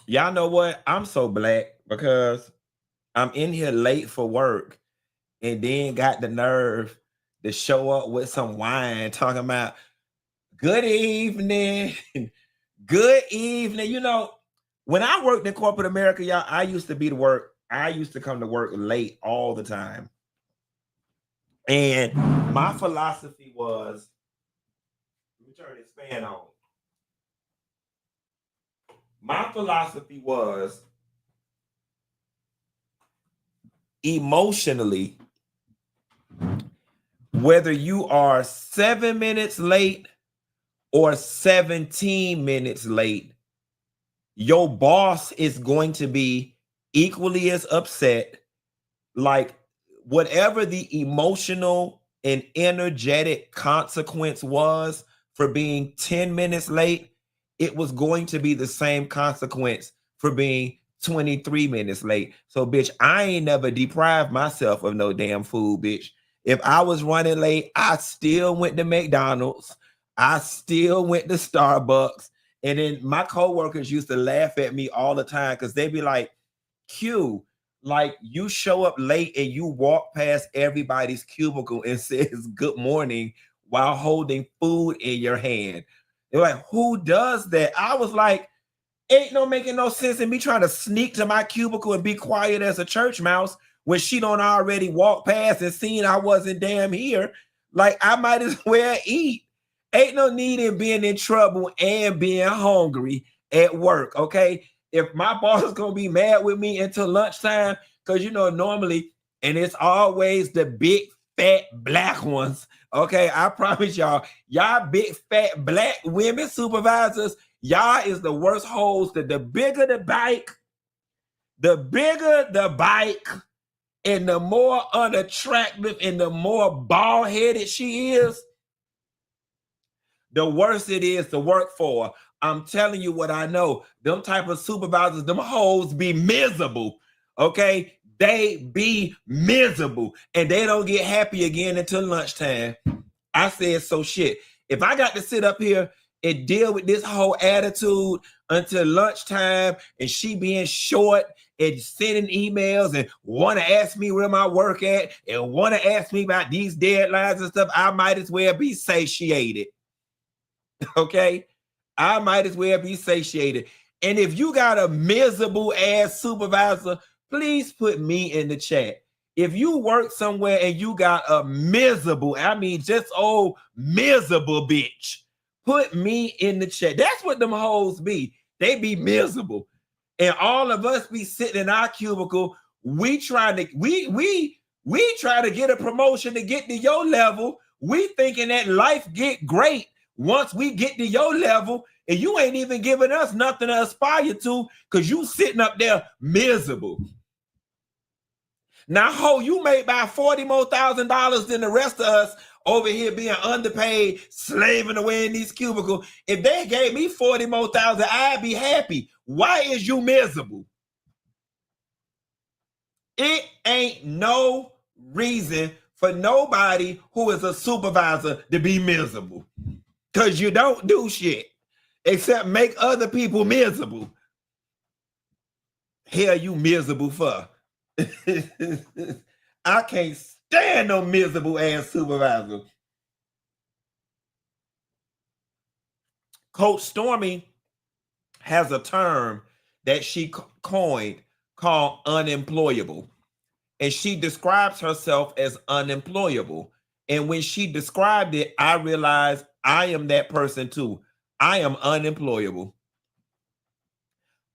Y'all know what? I'm so black because I'm in here late for work and then got the nerve to show up with some wine talking about good evening. Good evening. You know, when I worked in corporate America, y'all, I used to be to work. I used to come to work late all the time. And my philosophy was, let me turn this fan on. My philosophy was emotionally, whether you are 7 minutes late or 17 minutes late, your boss is going to be equally as upset. Like, whatever the emotional and energetic consequence was for being 10 minutes late, it was going to be the same consequence for being 23 minutes late. So, bitch, I ain't never deprived myself of no damn food, bitch. If I was running late, I still went to McDonald's. I still went to Starbucks. And then my coworkers used to laugh at me all the time because they'd be like, Q, like you show up late and you walk past everybody's cubicle and says good morning while holding food in your hand. They're like, who does that? I was like, ain't no making no sense in me trying to sneak to my cubicle and be quiet as a church mouse when she don't already walk past and seen I wasn't damn here. Like, I might as well eat. Ain't no need in being in trouble and being hungry at work, okay? If my boss is gonna be mad with me until lunchtime, because you know, normally, and it's always the big fat black ones, okay? I promise y'all big fat black women supervisors, y'all is the worst hoes. That the bigger the bike, and the more unattractive and the more bald-headed she is, the worse it is to work for. I'm telling you what I know. Them type of supervisors, them hoes be miserable. Okay? They be miserable. And they don't get happy again until lunchtime. I said, so shit. If I got to sit up here and deal with this whole attitude until lunchtime and she being short and sending emails and want to ask me where my work at and want to ask me about these deadlines and stuff, I might as well be satiated. Okay? I might as well be satiated. And if you got a miserable ass supervisor, please put me in the chat. If you work somewhere and you got a miserable, I mean just old miserable bitch, put me in the chat. That's what them hoes be. They be miserable. And all of us be sitting in our cubicle. We try to get a promotion to get to your level. We thinking that life get great once we get to your level, and you ain't even giving us nothing to aspire to because you sitting up there miserable. Now, ho, you made about $40,000 more than the rest of us over here being underpaid, slaving away in these cubicles. If they gave me 40 more thousand, I'd be happy. Why is you miserable? It ain't no reason for nobody who is a supervisor to be miserable. Because you don't do shit except make other people miserable. Hell, you miserable for? I can't stand no miserable ass supervisor. Coach Stormy has a term that she coined called unemployable. And she describes herself as unemployable. And when she described it, I realized I am that person too. I am unemployable.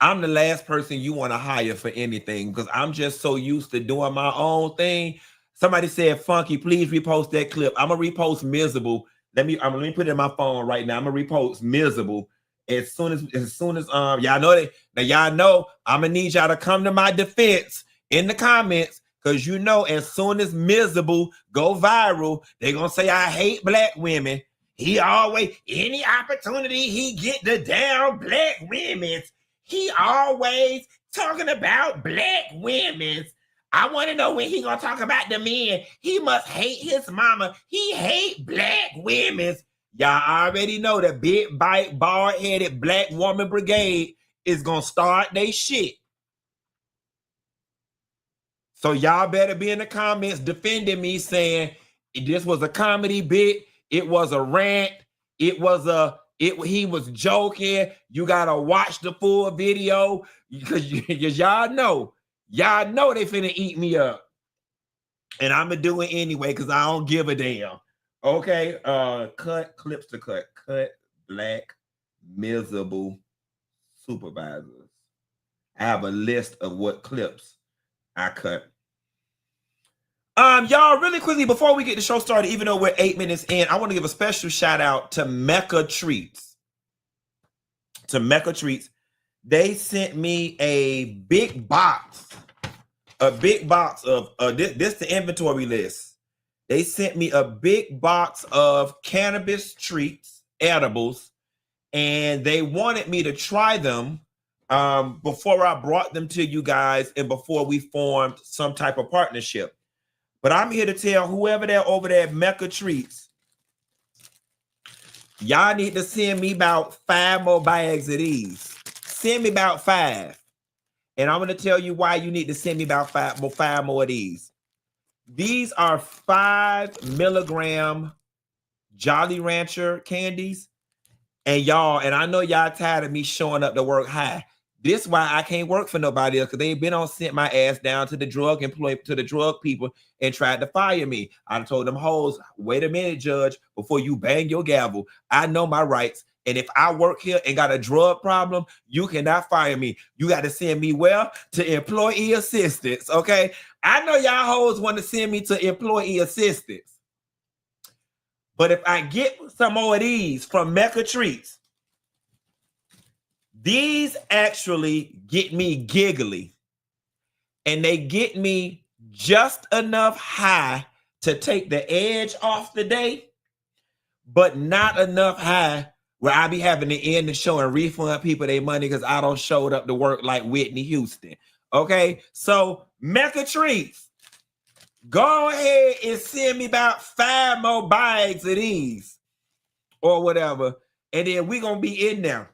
I'm the last person you want to hire for anything because I'm just so used to doing my own thing. Somebody said, Funky, please repost that clip. I'm going to repost miserable. Let me put it in my phone right now. I'm going to repost miserable as soon as y'all know that. Now y'all know I'm going to need y'all to come to my defense in the comments. Because you know, as soon as miserable go viral, they're going to say, I hate black women. He always, any opportunity he get the damn black women's, he always talking about black women's. I want to know when he going to talk about the men. He must hate his mama. He hate black women's. Y'all already know the big bite, bald-headed black woman brigade is gonna start they shit. So y'all better be in the comments defending me, saying this was a comedy bit, it was a rant, he was joking. You gotta watch the full video because y'all know they finna eat me up. And I'm gonna do it anyway because I don't give a damn. Okay, cut clips to cut black miserable supervisors. I have a list of what clips I cut. Y'all, really quickly before we get the show started, even though we're 8 minutes in, I want to give a special shout out to Mecca Treats. They sent me a big box of this the inventory list. They sent me a big box of cannabis treats, edibles, and they wanted me to try them before I brought them to you guys and before we formed some type of partnership. But I'm here to tell whoever they're over there at Mecca Treats, y'all need to send me about 5 more bags of these. Send me about 5. And I'm going to tell you why you need to send me about 5 more of these. These are 5 milligram Jolly Rancher candies. And y'all, and I know y'all tired of me showing up to work high. This is why I can't work for nobody else, because they've been on sent my ass down to the drug people and tried to fire me. I told them hoes, wait a minute, judge, before you bang your gavel. I know my rights. And if I work here and got a drug problem, you cannot fire me. You got to send me to employee assistance, okay? I know y'all hoes want to send me to employee assistance. But if I get some more of these from Mecca Treats, these actually get me giggly. And they get me just enough high to take the edge off the day, but not enough high where I be having to end the show and refund people their money because I don't showed up to work like Whitney Houston. Okay, so Mecca Treats, go ahead and send me about 5 more bags of these or whatever, and then we're gonna be in there.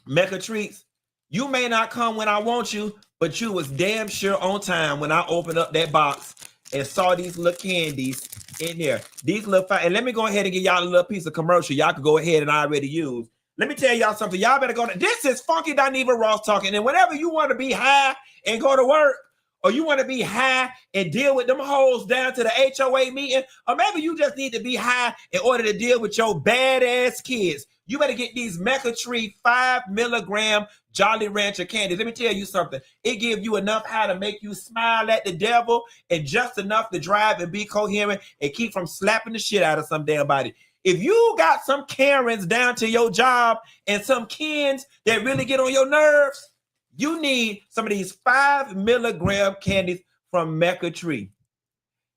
Mecca Treats, you may not come when I want you, but you was damn sure on time when I opened up that box and saw these little candies in there. These little and let me go ahead and give y'all a little piece of commercial y'all could go ahead and already use. Let me tell y'all something. Y'all better go to this is Funky Dineva Ross talking. And whenever you want to be high and go to work, or you want to be high and deal with them hoes down to the HOA meeting, or maybe you just need to be high in order to deal with your badass kids, you better get these Mecca Tree 5 milligram Jolly Rancher candies. Let me tell you something. It gives you enough high to make you smile at the devil and just enough to drive and be coherent and keep from slapping the shit out of some damn body. If you got some Karens down to your job and some Kens that really get on your nerves, you need some of these 5 milligram candies from Mecca Tree.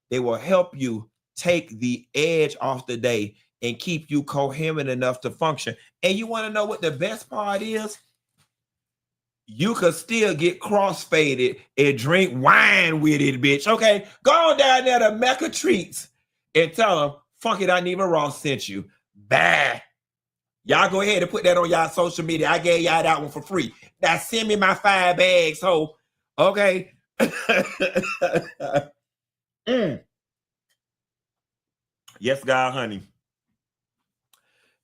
They will help you take the edge off the day and keep you coherent enough to function. And you want to know what the best part is? You could still get crossfaded and drink wine with it, bitch. Okay, go on down there to Mecca Treats and tell them Funky Dineva Ross sent you. Bye. Y'all go ahead and put that on y'all social media. I gave y'all that one for free. Now send me my 5 bags, ho. Okay. Yes, God, honey.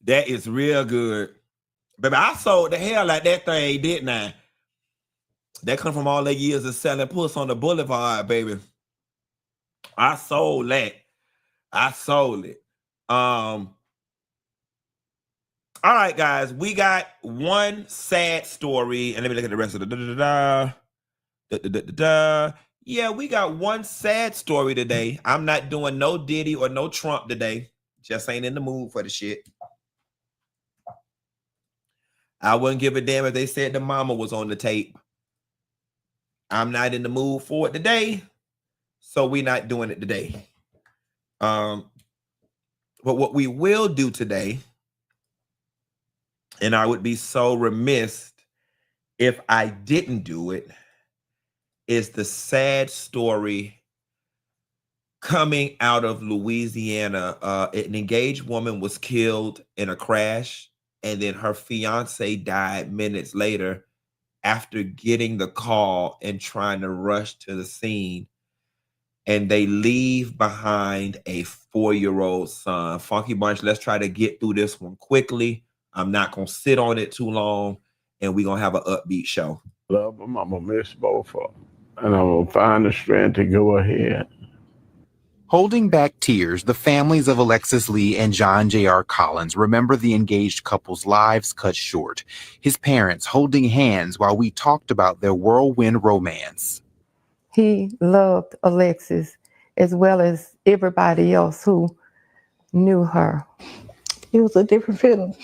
That is real good. Baby, I sold the hell out that thing, didn't I? That come from all the years of selling puss on the boulevard, baby. I sold that. I sold it. All right, guys, we got one sad story, and let me look at the rest of the Yeah, we got one sad story today. I'm not doing no Diddy or no Trump today. Just ain't in the mood for the shit. I wouldn't give a damn if they said the mama was on the tape. I'm not in the mood for it today, so we're not doing it today. But what we will do today, and I would be so remiss if I didn't do it, is the sad story coming out of Louisiana. An engaged woman was killed in a crash and then her fiance died minutes later after getting the call and trying to rush to the scene. And they leave behind a 4-year-old son. Funky Bunch, let's try to get through this one quickly. I'm not going to sit on it too long, and we're going to have an upbeat show. Love them. I'm going to miss both of them. And I'm going to find the strength to go ahead. Holding back tears, the families of Alexis Lee and John J.R. Collins remember the engaged couple's lives cut short. His parents holding hands while we talked about their whirlwind romance. He loved Alexis as well as everybody else who knew her. It was a different feeling.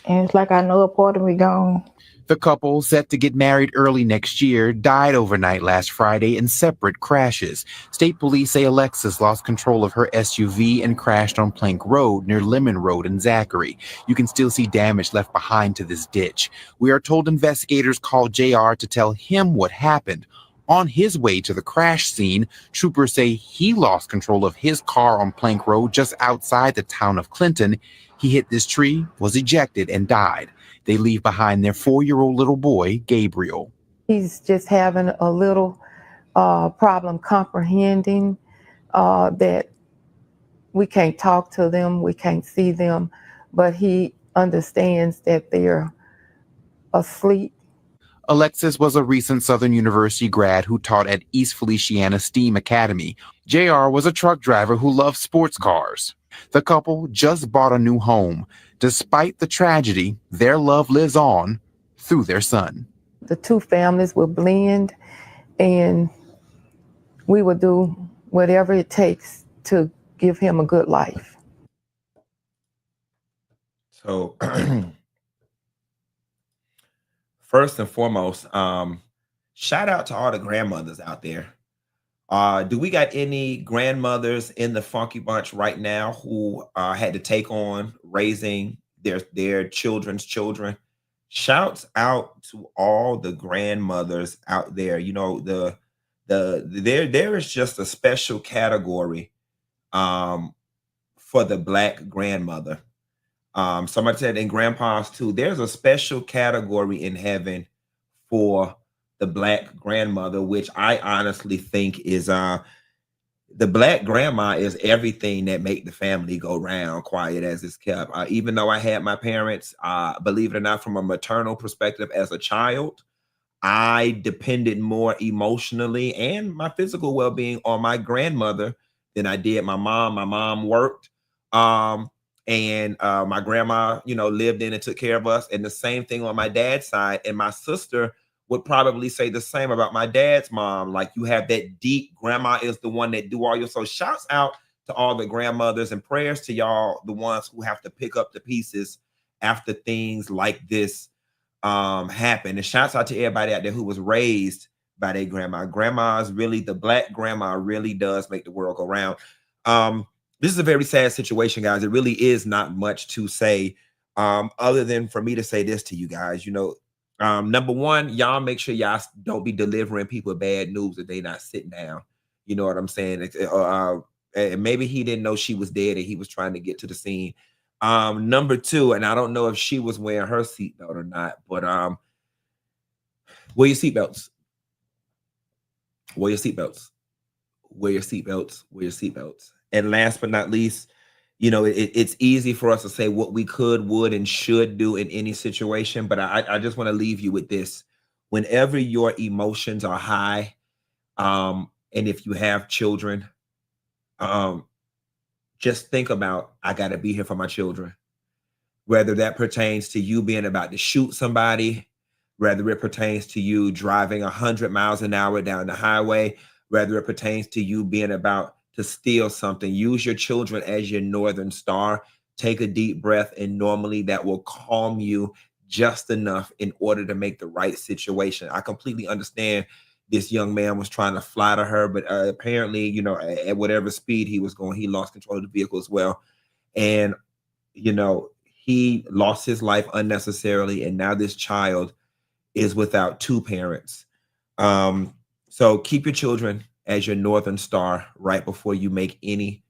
And it's like I know a part of me gone. The couple, set to get married early next year, died overnight last Friday in separate crashes. State police say Alexis lost control of her SUV and crashed on Plank Road near Lemon Road in Zachary. You can still see damage left behind to this ditch. We are told investigators called JR to tell him what happened. On his way to the crash scene, troopers say he lost control of his car on Plank Road just outside the town of Clinton. He hit this tree, was ejected, and died. They leave behind their 4-year-old little boy, Gabriel. He's just having a little problem comprehending that we can't talk to them, we can't see them, but he understands that they're asleep. Alexis was a recent Southern University grad who taught at East Feliciana STEAM Academy. JR was a truck driver who loved sports cars. The couple just bought a new home. Despite the tragedy, their love lives on through their son. The two families will blend, and we will do whatever it takes to give him a good life. So, first and foremost, shout out to all the grandmothers out there. Do we got any grandmothers in the Funky Bunch right now who had to take on raising their children's children? Shouts out to all the grandmothers out there. You know, there is just a special category for the Black grandmother. Somebody said in grandpas too, there's a special category in heaven for the Black grandmother, which I honestly think is the Black grandma is everything that make the family go round, quiet as it's kept. Even though I had my parents, believe it or not, from a maternal perspective as a child, I depended more emotionally and my physical well-being on my grandmother than I did my mom. My mom worked, and my grandma, lived in and took care of us. And the same thing on my dad's side. And my sister would probably say the same about my dad's mom. Like, you have that deep, grandma is the one that do all your. So shouts out to all the grandmothers and prayers to y'all, the ones who have to pick up the pieces after things like this happen. And shouts out to everybody out there who was raised by their grandma. Grandma is really, the Black grandma really does make the world go round. This is a very sad situation, guys. It really is not much to say other than for me to say this to you guys. Number one, y'all make sure y'all don't be delivering people bad news that they not sitting down. You know what I'm saying? Maybe he didn't know she was dead and he was trying to get to the scene. Number two, and I don't know if she was wearing her seatbelt or not, but wear your seatbelts. Wear your seatbelts. Wear your seatbelts. Wear your seatbelts. And last but not least, it's easy for us to say what we could, would, and should do in any situation. But I just want to leave you with this. Whenever your emotions are high, and if you have children, just think about, I got to be here for my children. Whether that pertains to you being about to shoot somebody, whether it pertains to you driving 100 miles an hour down the highway, whether it pertains to you being about to steal something, use your children as your northern star. Take a deep breath, and normally that will calm you just enough in order to make the right situation. I completely understand this young man was trying to flatter her, but apparently, at whatever speed he was going, he lost control of the vehicle as well. And, he lost his life unnecessarily. And now this child is without two parents. So keep your children as your Northern Star right before you make any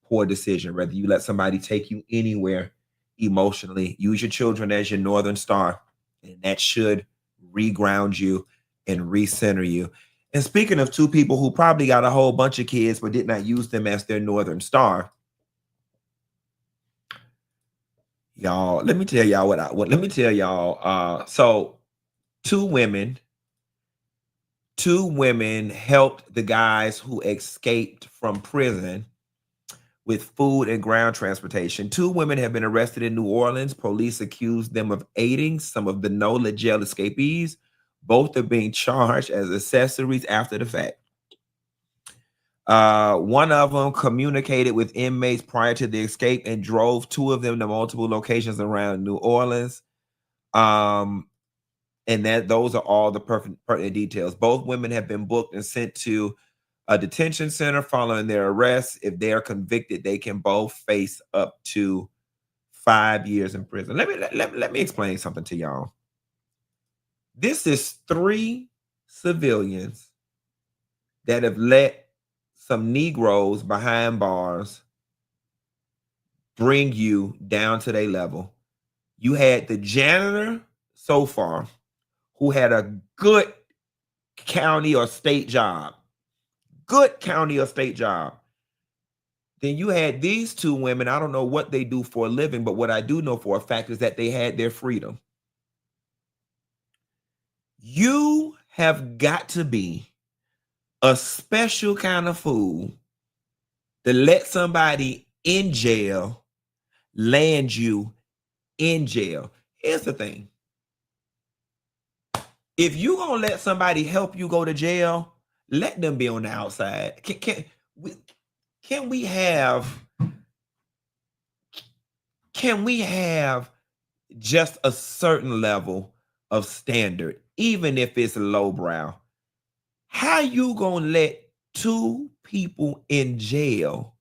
poor decision. Whether you let somebody take you anywhere emotionally, use your children as your Northern Star, and that should reground you and recenter you. And speaking of two people who probably got a whole bunch of kids but did not use them as their Northern Star, y'all, let me tell y'all let me tell y'all. So two women helped the guys who escaped from prison with food and ground transportation. Two women have been arrested in New Orleans. Police accused them of aiding some of the NOLA jail escapees. Both are being charged as accessories after the fact. One of them communicated with inmates prior to the escape and drove two of them to multiple locations around New Orleans. And those are all the pertinent details. Both women have been booked and sent to a detention center following their arrest. If they are convicted, they can both face up to 5 years in prison. Let me explain something to y'all. This is 3 civilians that have let some Negroes behind bars bring you down to their level. You had the janitor so far who had a good county or state job. Good county or state job. Then you had these two women. I don't know what they do for a living, but what I do know for a fact is that they had their freedom. You have got to be a special kind of fool to let somebody in jail land you in jail. Here's the thing. If you gonna let somebody help you go to jail, let them be on the outside. Can we have just a certain level of standard, even if it's lowbrow? How you gonna let 2 people in jail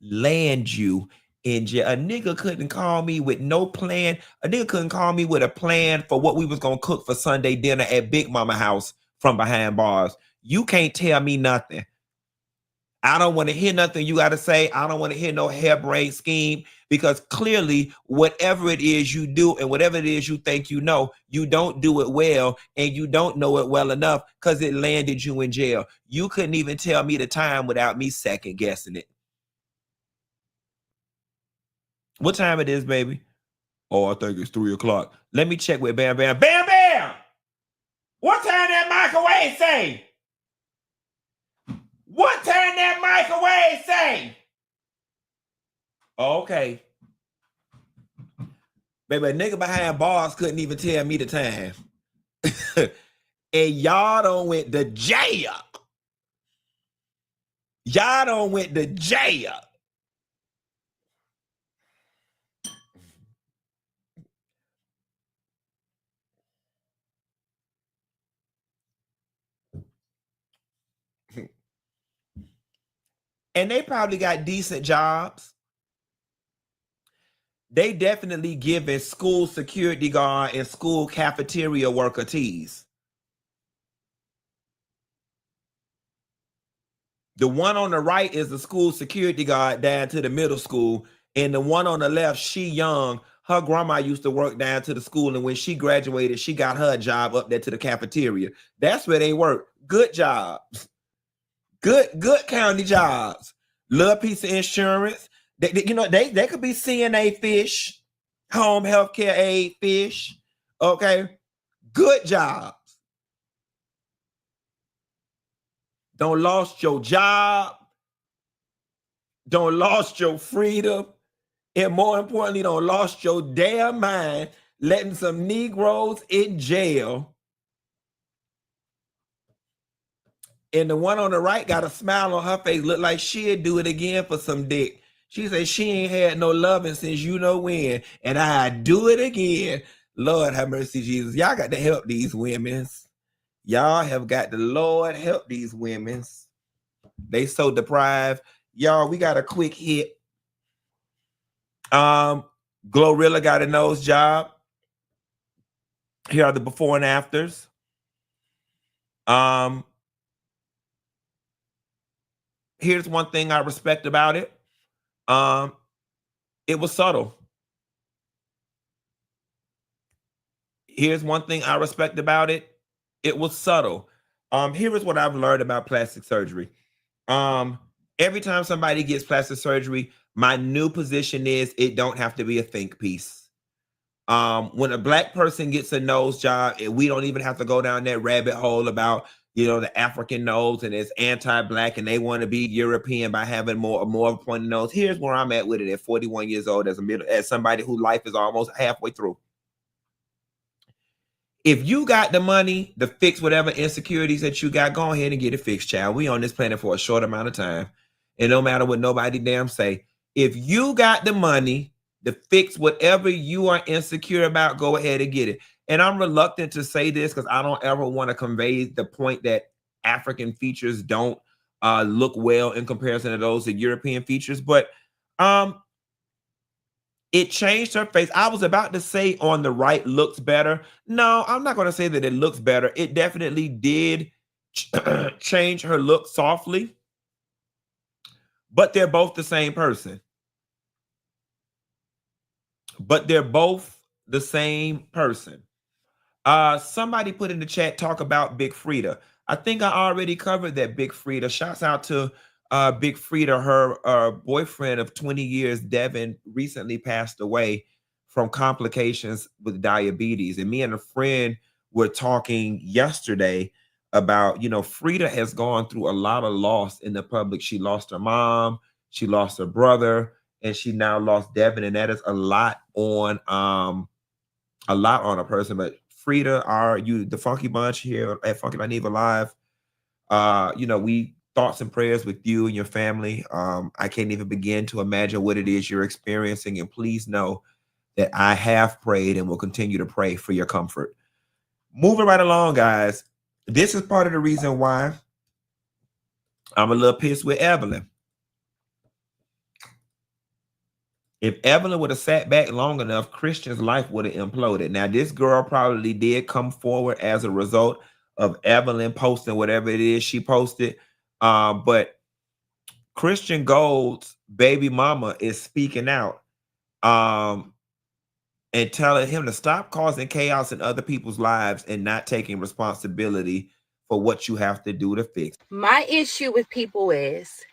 land you in jail? A nigga couldn't call me with no plan. A nigga couldn't call me with a plan for what we was gonna cook for Sunday dinner at Big Mama house from behind bars. You can't tell me nothing. I don't want to hear nothing you got to say. I don't want to hear no harebrained scheme, because clearly whatever it is you do and whatever it is you think you know, you don't do it well, and you don't know it well enough because it landed you in jail. You couldn't even tell me the time without me second guessing it. What time it is, baby? Oh, I think it's 3 o'clock. Let me check with Bam Bam. Bam Bam! What time that microwave say? What time that microwave say? Okay. Baby, a nigga behind bars couldn't even tell me the time. And y'all done went to jail. Y'all done went to jail. And they probably got decent jobs. They definitely giving school security guard and school cafeteria worker teas. The one on the right is the school security guard down to the middle school. And the one on the left, she young. Her grandma used to work down to the school. And when she graduated, she got her job up there to the cafeteria. That's where they work. Good jobs. Good county jobs. Little piece of insurance. They could be CNA fish, home healthcare aid fish. Okay. Good jobs. Don't lost your job. Don't lost your freedom. And more importantly, don't lost your damn mind letting some Negroes in jail. And the one on the right got a smile on her face, look like she'd do it again for some dick. She said she ain't had no loving since you know when, and I do it again. Lord have mercy, Jesus. Y'all got to help these women. Y'all have got to, Lord, help these women. They so deprived. Y'all, we got a quick hit. Glorilla got a nose job. Here are the before and afters. here's one thing I respect about it. It was subtle. Here's one thing I respect about it. It was subtle. Here is what I've learned about plastic surgery. Every time somebody gets plastic surgery, my new position is it don't have to be a think piece. When a black person gets a nose job, we don't even have to go down that rabbit hole about, the African nose and it's anti-black and they want to be European by having more of a pointed nose. Here's where I'm at with it at 41 years old as somebody whose life is almost halfway through. If you got the money to fix whatever insecurities that you got, go ahead and get it fixed, child. We on this planet for a short amount of time. And no matter what nobody damn say, if you got the money to fix whatever you are insecure about, go ahead and get it. And I'm reluctant to say this because I don't ever want to convey the point that African features don't look well in comparison to those of European features. But it changed her face. I was about to say on the right looks better. No, I'm not going to say that it looks better. It definitely did change her look softly. But they're both the same person. Somebody put in the chat, talk about Big Frida. I think I already covered that Big Frida. Shouts out to Big Frida. Her boyfriend of 20 years, Devin, recently passed away from complications with diabetes. And me and a friend were talking yesterday about, Frida has gone through a lot of loss in the public. She lost her mom, she lost her brother, and she now lost Devin. And that is a lot on a person. But Frida, the Funky Bunch here at Funky by Dineva Live, we thoughts and prayers with you and your family. I can't even begin to imagine what it is you're experiencing. And please know that I have prayed and will continue to pray for your comfort. Moving right along, guys. This is part of the reason why I'm a little pissed with Evelyn. If Evelyn would have sat back long enough, Christian's life would have imploded. Now, this girl probably did come forward as a result of Evelyn posting whatever it is she posted. But Christian Gold's baby mama is speaking out and telling him to stop causing chaos in other people's lives and not taking responsibility for what you have to do to fix. My issue with people is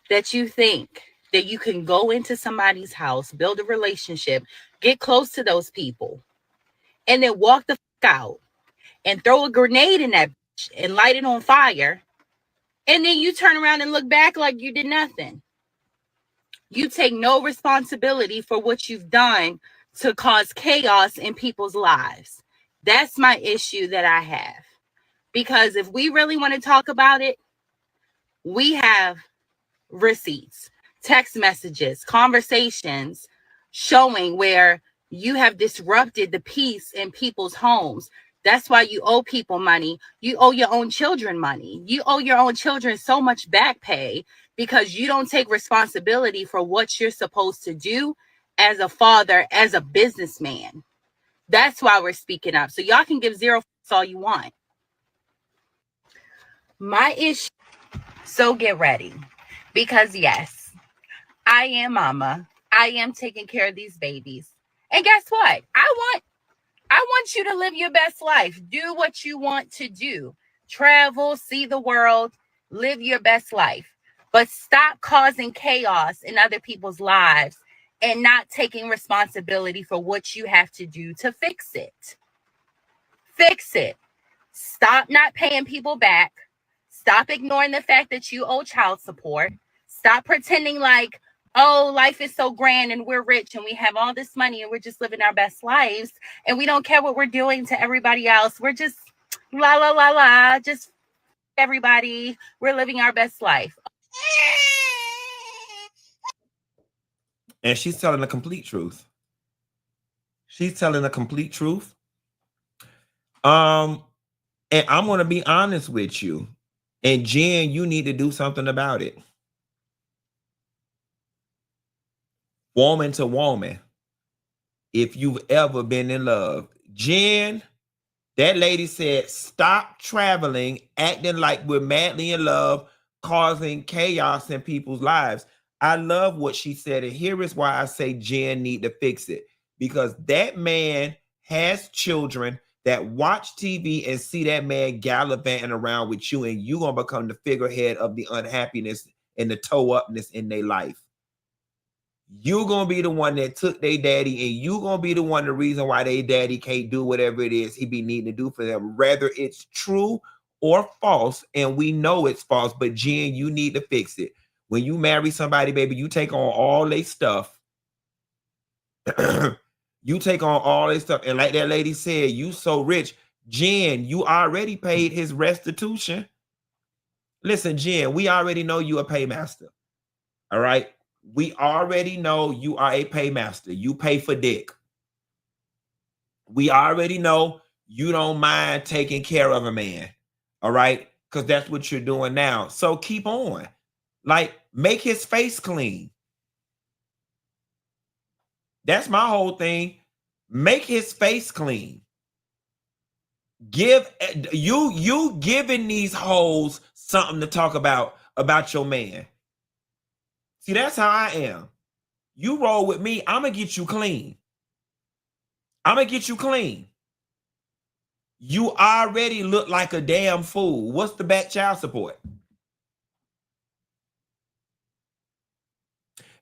that you think that you can go into somebody's house, build a relationship, get close to those people, and then walk the fuck out and throw a grenade in that bitch and light it on fire. And then you turn around and look back like you did nothing. You take no responsibility for what you've done to cause chaos in people's lives. That's my issue that I have. Because if we really want to talk about it, we have receipts, text messages, conversations showing where you have disrupted the peace in people's homes. That's why you owe people money. You owe your own children money. You owe your own children so much back pay because you don't take responsibility for what you're supposed to do as a father, as a businessman. That's why we're speaking up. So y'all can give zero fucks all you want. My issue, so get ready. Because yes, I am mama. I am taking care of these babies. And guess what? I want you to live your best life. Do what you want to do. Travel, see the world, live your best life. But stop causing chaos in other people's lives and not taking responsibility for what you have to do to fix it. Fix it. Stop not paying people back. Stop ignoring the fact that you owe child support. Stop pretending like, oh, life is so grand and we're rich and we have all this money and we're just living our best lives and we don't care what we're doing to everybody else. We're just la, la, la, la, just everybody. We're living our best life. And she's telling the complete truth. She's telling the complete truth. And I'm going to be honest with you. And Jen, you need to do something about it. Woman to woman, if you've ever been in love. Jen, that lady said, stop traveling, acting like we're madly in love, causing chaos in people's lives. I love what she said, and here is why I say Jen need to fix it, because that man has children that watch TV and see that man gallivanting around with you, and you gonna become the figurehead of the unhappiness and the toe upness in their life. You're gonna be the one that took their daddy, and you gonna be the one, the reason why their daddy can't do whatever it is he be needing to do for them, whether it's true or false. And we know it's false, but Jen, you need to fix it. When you marry somebody, baby, you take on all their stuff. You take on all this stuff, and like that lady said, you so rich. Jen, you already paid his restitution. Listen, Jen, we already know you a paymaster. All right, we already know you are a paymaster. You pay for dick. We already know you don't mind taking care of a man. All right, because that's what you're doing now. So keep on, like, make his face clean. That's my whole thing. Make his face clean. Give you giving these hoes something to talk about your man. See, that's how I am. You roll with me, I'm gonna get you clean. I'm gonna get you clean. You already look like a damn fool. What's the back child support?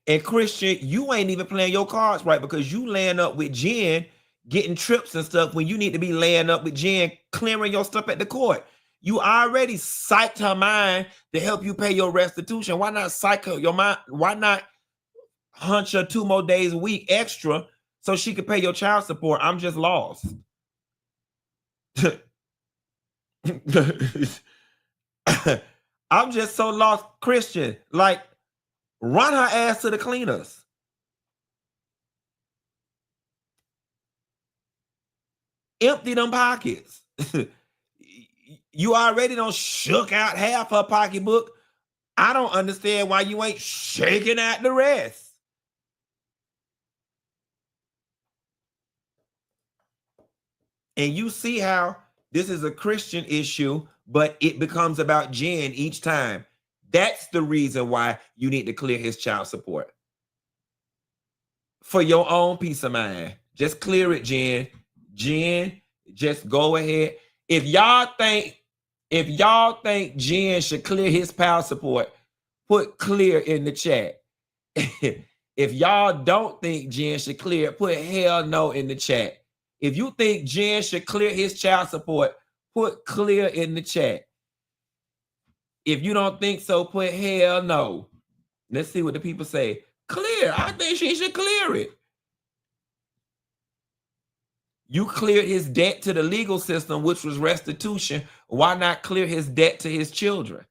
And Christian, you ain't even playing your cards right, because you laying up with Jen, getting trips and stuff, when you need to be laying up with Jen, clearing your stuff at the court. You already psyched her mind to help you pay your restitution. Why not psych her your mind? Why not hunch her 2 more days a week extra so she could pay your child support? I'm just lost. I'm just so lost, Christian. Like, run her ass to the cleaners. Empty them pockets. You already done shook out half her pocketbook. I don't understand why you ain't shaking out the rest. And you see how this is a Christian issue, but it becomes about Jen each time. That's the reason why you need to clear his child support. For your own peace of mind. Just clear it, Jen. Jen, just go ahead. If y'all think Jen should clear his child support, put clear in the chat. If y'all don't think Jen should clear, put hell no in the chat. If you think Jen should clear his child support, put clear in the chat. If you don't think so, put hell no. Let's see what the people say. Clear. I think she should clear it. You cleared his debt to the legal system, which was restitution. Why not clear his debt to his children?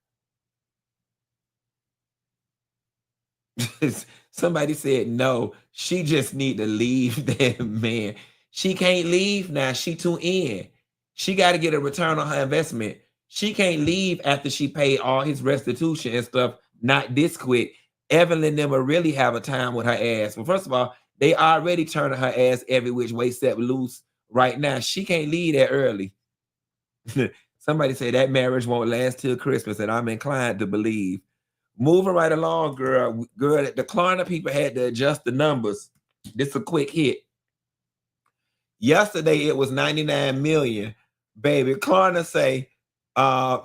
Somebody said, no, she just need to leave that man. She can't leave now. She too in. She got to get a return on her investment. She can't leave after she paid all his restitution and stuff, not this quick. Evelyn never really have a time with her ass. Well, first of all, they already turning her ass every which way set loose right now. She can't leave that early. Somebody said that marriage won't last till Christmas, and I'm inclined to believe. Moving right along, girl. Girl, the Klarna people had to adjust the numbers. This is a quick hit. Yesterday, it was 99 million. Baby, Klarna say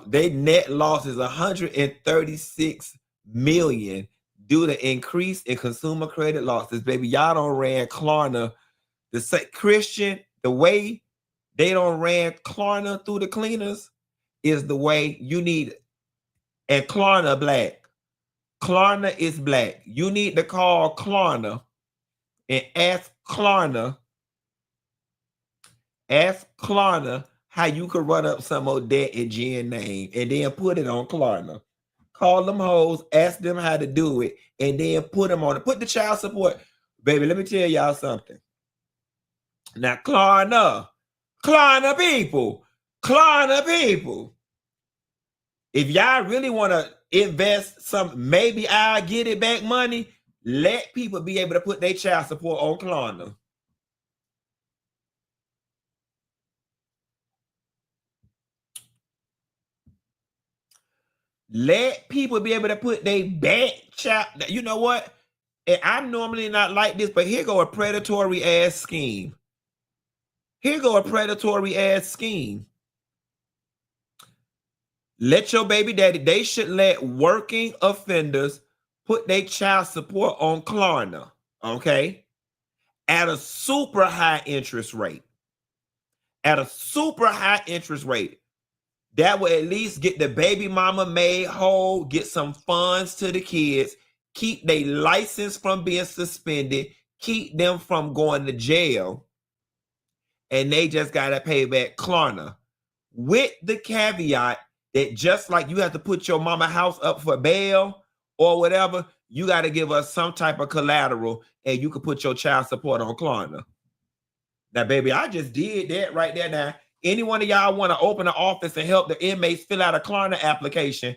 they net loss is 136 million due to increase in consumer credit losses. Baby, y'all don't ran Klarna. The Christian, the way they don't ran Klarna through the cleaners is the way you need it. And Klarna black. Klarna is black. You need to call Klarna and ask Klarna how you could run up some more debt in Jen name and then put it on Klarna. Call them hoes, ask them how to do it, and then put them on it. Put the child support. Baby, let me tell y'all something. Now, Klarna people, if y'all really want to invest some, maybe I'll get it back money, let people be able to put their child support on Klarna. Let people be able to put their bank child. You know what? And I'm normally not like this, but here go a predatory ass scheme. Here go a predatory ass scheme. Let your baby daddy, they should let working offenders put their child support on Klarna, okay? At a super high interest rate. At a super high interest rate. That will at least get the baby mama made whole, get some funds to the kids, keep their license from being suspended, keep them from going to jail, and they just got to pay back Klarna. With the caveat that just like you have to put your mama house up for bail or whatever, you got to give us some type of collateral and you can put your child support on Klarna. Now, baby, I just did that right there. Now, any one of y'all want to open an office and help the inmates fill out a Klarna application,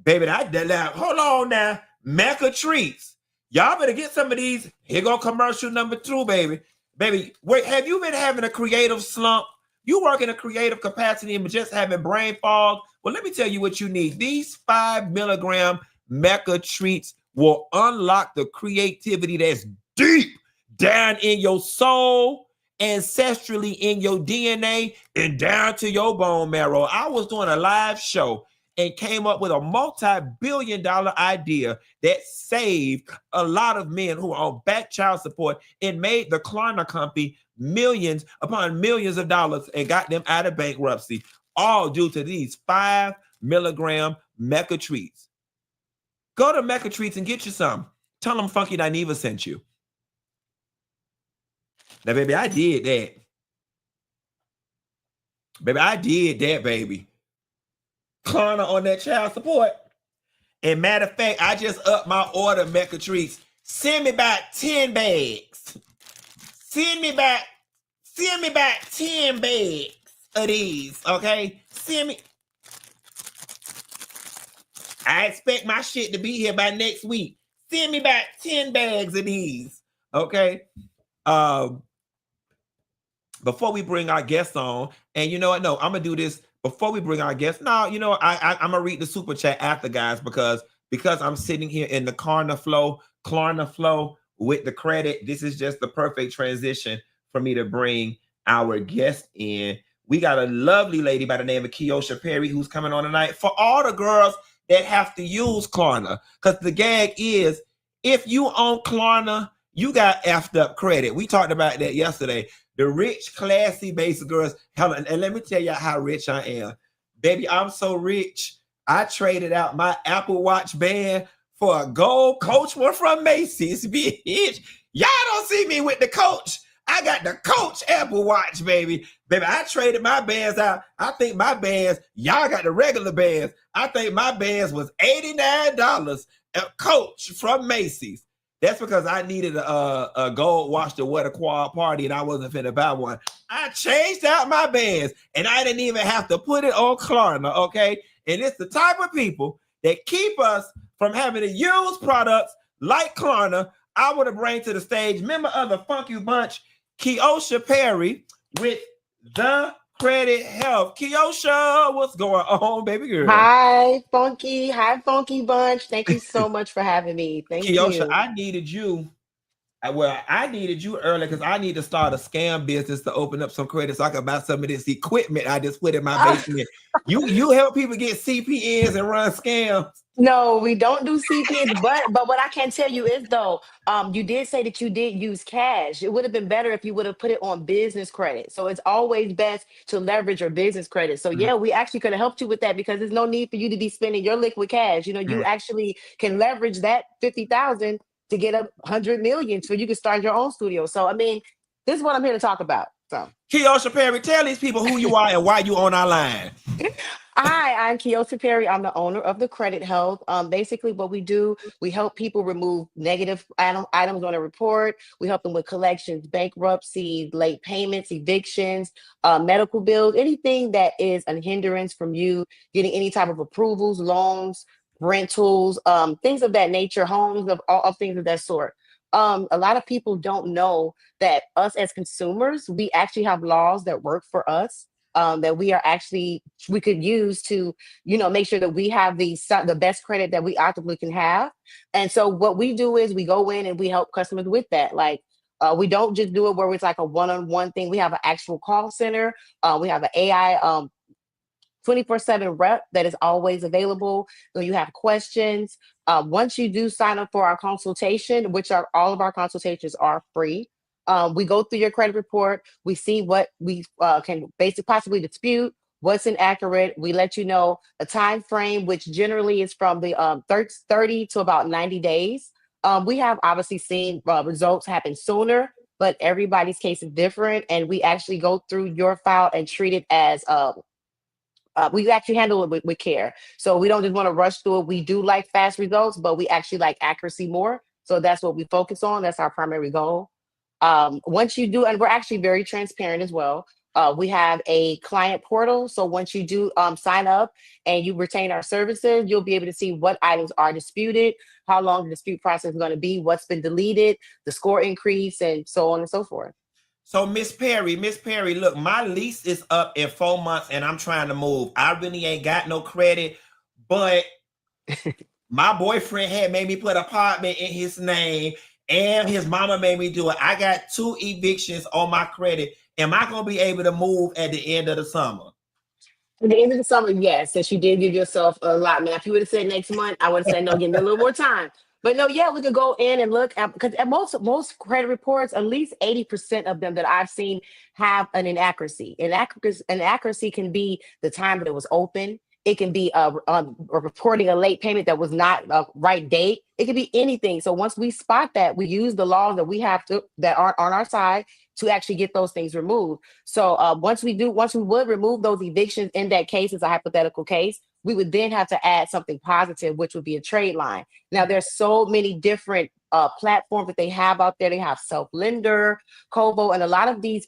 baby, hold on now. Mecca treats. Y'all better get some of these. Here go commercial number 2, baby. Baby, wait, have you been having a creative slump? You work in a creative capacity and just having brain fog? Well, let me tell you what you need. These 5 milligram Mecca treats will unlock the creativity that's deep down in your soul, ancestrally in your DNA, and down to your bone marrow. I was doing a live show and came up with a multi-billion-dollar idea that saved a lot of men who are on back child support and made the Klarna company millions upon millions of dollars and got them out of bankruptcy, all due to these 5 milligram Mecca treats. Go to Mecca Treats and get you some. Tell them Funky Dineva sent you. Now, baby, I did that. Baby, I did that, baby. Klarna on that child support. And matter of fact, I just upped my order, Mecca Treats. Send me back 10 bags. Send me back 10 bags of these, okay? Send me. I expect my shit to be here by next week. Send me back 10 bags of these, okay? Before we bring our guests on, and you know what? No, I'm gonna do this before we bring our guests. No, you know, I'm gonna read the super chat after, guys, because I'm sitting here in the Klarna flow with the credit. This is just the perfect transition for me to bring our guest in. We got a lovely lady by the name of Keosha Perry who's coming on tonight. For all the girls that have to use Klarna, because the gag is, if you own Klarna, you got effed up credit. We talked about that yesterday. The rich, classy basic girls. Helen, and let me tell you how rich I am. Baby, I'm so rich. I traded out my Apple Watch band for a gold Coach one from Macy's, bitch. Y'all don't see me with the Coach. I got the Coach Apple Watch, baby. Baby, I traded my bands out. I think my bands, y'all got the regular bands. I think my bands was $89 at Coach from Macy's. That's because I needed a gold watch to wear the quad party and I wasn't finna buy one. I changed out my bands and I didn't even have to put it on Klarna, okay? And it's the type of people that keep us from having to use products like Klarna. I would have bring to the stage member of the Funky Bunch, Keosha Perry, with the Credit Health. Keosha, what's going on, baby girl? Hi, Funky. Hi, Funky Bunch. Thank you so much for having me. Thank Keosha, you. I needed you. Well, I needed you early because I need to start a scam business to open up some credit so I can buy some of this equipment I just put in my basement. You help people get CPNs and run scams. No, we don't do CPNs, but what I can tell you is though, you did say that you did use cash. It would have been better if you would have put it on business credit. So it's always best to leverage your business credit. So yeah, we actually could have helped you with that because there's no need for you to be spending your liquid cash. You know, you actually can leverage that 50,000 to get 100 million so you can start your own studio. So I mean, this is what I'm here to talk about. So Keosha Perry, tell these people who you are and why you on our line. Hi, I'm Keosha Perry. I'm the owner of the Credit Health. Basically, what we do, we help people remove negative items on a report. We help them with collections, bankruptcy, late payments, evictions, medical bills, anything that is a hindrance from you getting any type of approvals, loans, rentals, things of that nature, homes, of things of that sort. A lot of people don't know that us as consumers, we actually have laws that work for us. that we could use to, make sure that we have the best credit that we optimally can have. And so what we do is we go in and we help customers with that. Like, we don't just do it where it's like a one-on-one thing. We have an actual call center. We have an AI 24/7 rep that is always available when you have questions. Once you do sign up for our consultation, all of our consultations are free. We go through your credit report. We see what we can possibly dispute, what's inaccurate. We let you know a time frame, which generally is from the 30 to about 90 days. We have obviously seen results happen sooner, but everybody's case is different. And we actually go through your file and treat it as we actually handle it with care. So we don't just want to rush through it. We do like fast results, but we actually like accuracy more. So that's what we focus on. That's our primary goal. Once you do, and we're actually very transparent as well. We have a client portal. So once you do sign up and you retain our services, you'll be able to see what items are disputed, how long the dispute process is going to be, what's been deleted, the score increase, and so on and so forth. So Miss Perry, look, my lease is up in 4 months and I'm trying to move. I really ain't got no credit, but my boyfriend had made me put an apartment in his name and his mama made me do it. I got 2 evictions on my credit. Am I going to be able to move at the end of the summer? At the end of the summer, yes, since you did give yourself a lot. Man, if you would have said next month, I would have said, no, give me a little more time. But no, yeah, we could go in and look at, because at most credit reports, at least 80% of them that I've seen have an inaccuracy. Inaccuracy can be the time that it was open. It can be reporting a late payment that was not a right date. It could be anything. So once we spot that, we use the laws that we have that are on our side to actually get those things removed. So once we would remove those evictions in that case, as a hypothetical case, we would then have to add something positive, which would be a trade line. Now, there's so many different platforms that they have out there. They have Self-Lender, Kobo, and a lot of these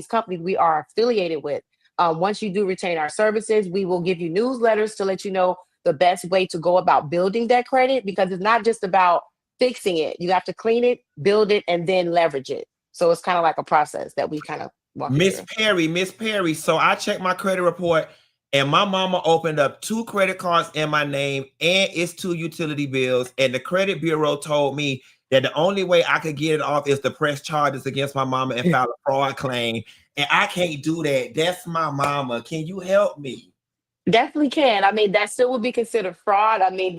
companies we are affiliated with. Once you do retain our services, we will give you newsletters to let you know the best way to go about building that credit, because it's not just about fixing it. You have to clean it, build it, and then leverage it. So it's kind of like a process that we kind of walk you through. Miss Perry. So I checked my credit report and my mama opened up 2 credit cards in my name and it's 2 utility bills. And the credit bureau told me that the only way I could get it off is to press charges against my mama and file a fraud claim. And I can't do that. That's my mama. Can you help me? Definitely can. I mean, that still would be considered fraud. I mean,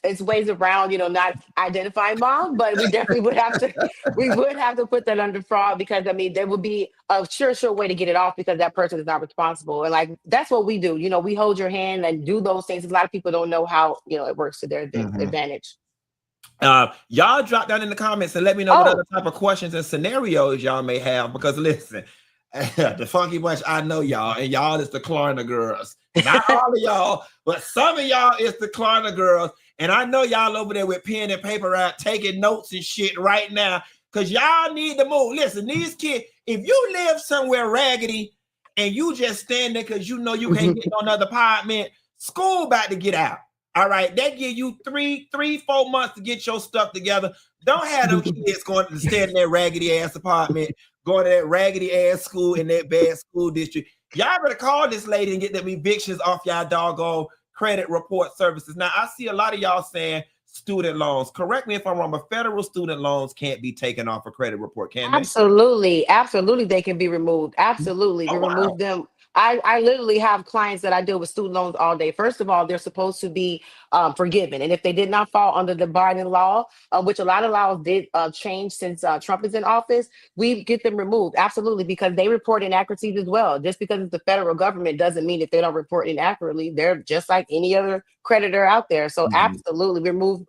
it's ways around, not identifying mom, but we definitely would have to put that under fraud, because I mean, there would be a sure way to get it off because that person is not responsible. And like, that's what we do. We hold your hand and do those things. A lot of people don't know how, it works to their advantage. Y'all drop down in the comments and let me know what other type of questions and scenarios y'all may have, because listen, the Funky Bunch, I know y'all, and y'all is the Klarna girls. Not all of y'all, but some of y'all is the Klarna girls. And I know y'all over there with pen and paper out taking notes and shit right now, because y'all need to move. Listen, these kids, if you live somewhere raggedy and you just stand there because you know you can't get no another apartment, school about to get out. All right, they give you 4 months to get your stuff together. Don't have them kids going to stay in that raggedy ass apartment, going to that raggedy ass school in that bad school district. Y'all better call this lady and get them evictions off y'all doggone credit report services. Now, I see a lot of y'all saying student loans. Correct me if I'm wrong, but federal student loans can't be taken off a credit report, can they? Absolutely, they can be removed. Absolutely, we remove them. I literally have clients that I deal with student loans all day. First of all, they're supposed to be forgiven. And if they did not fall under the Biden law, which a lot of laws did change since Trump is in office, we get them removed. Absolutely, because they report inaccuracies as well. Just because it's the federal government doesn't mean that they don't report inaccurately. They're just like any other creditor out there. So absolutely remove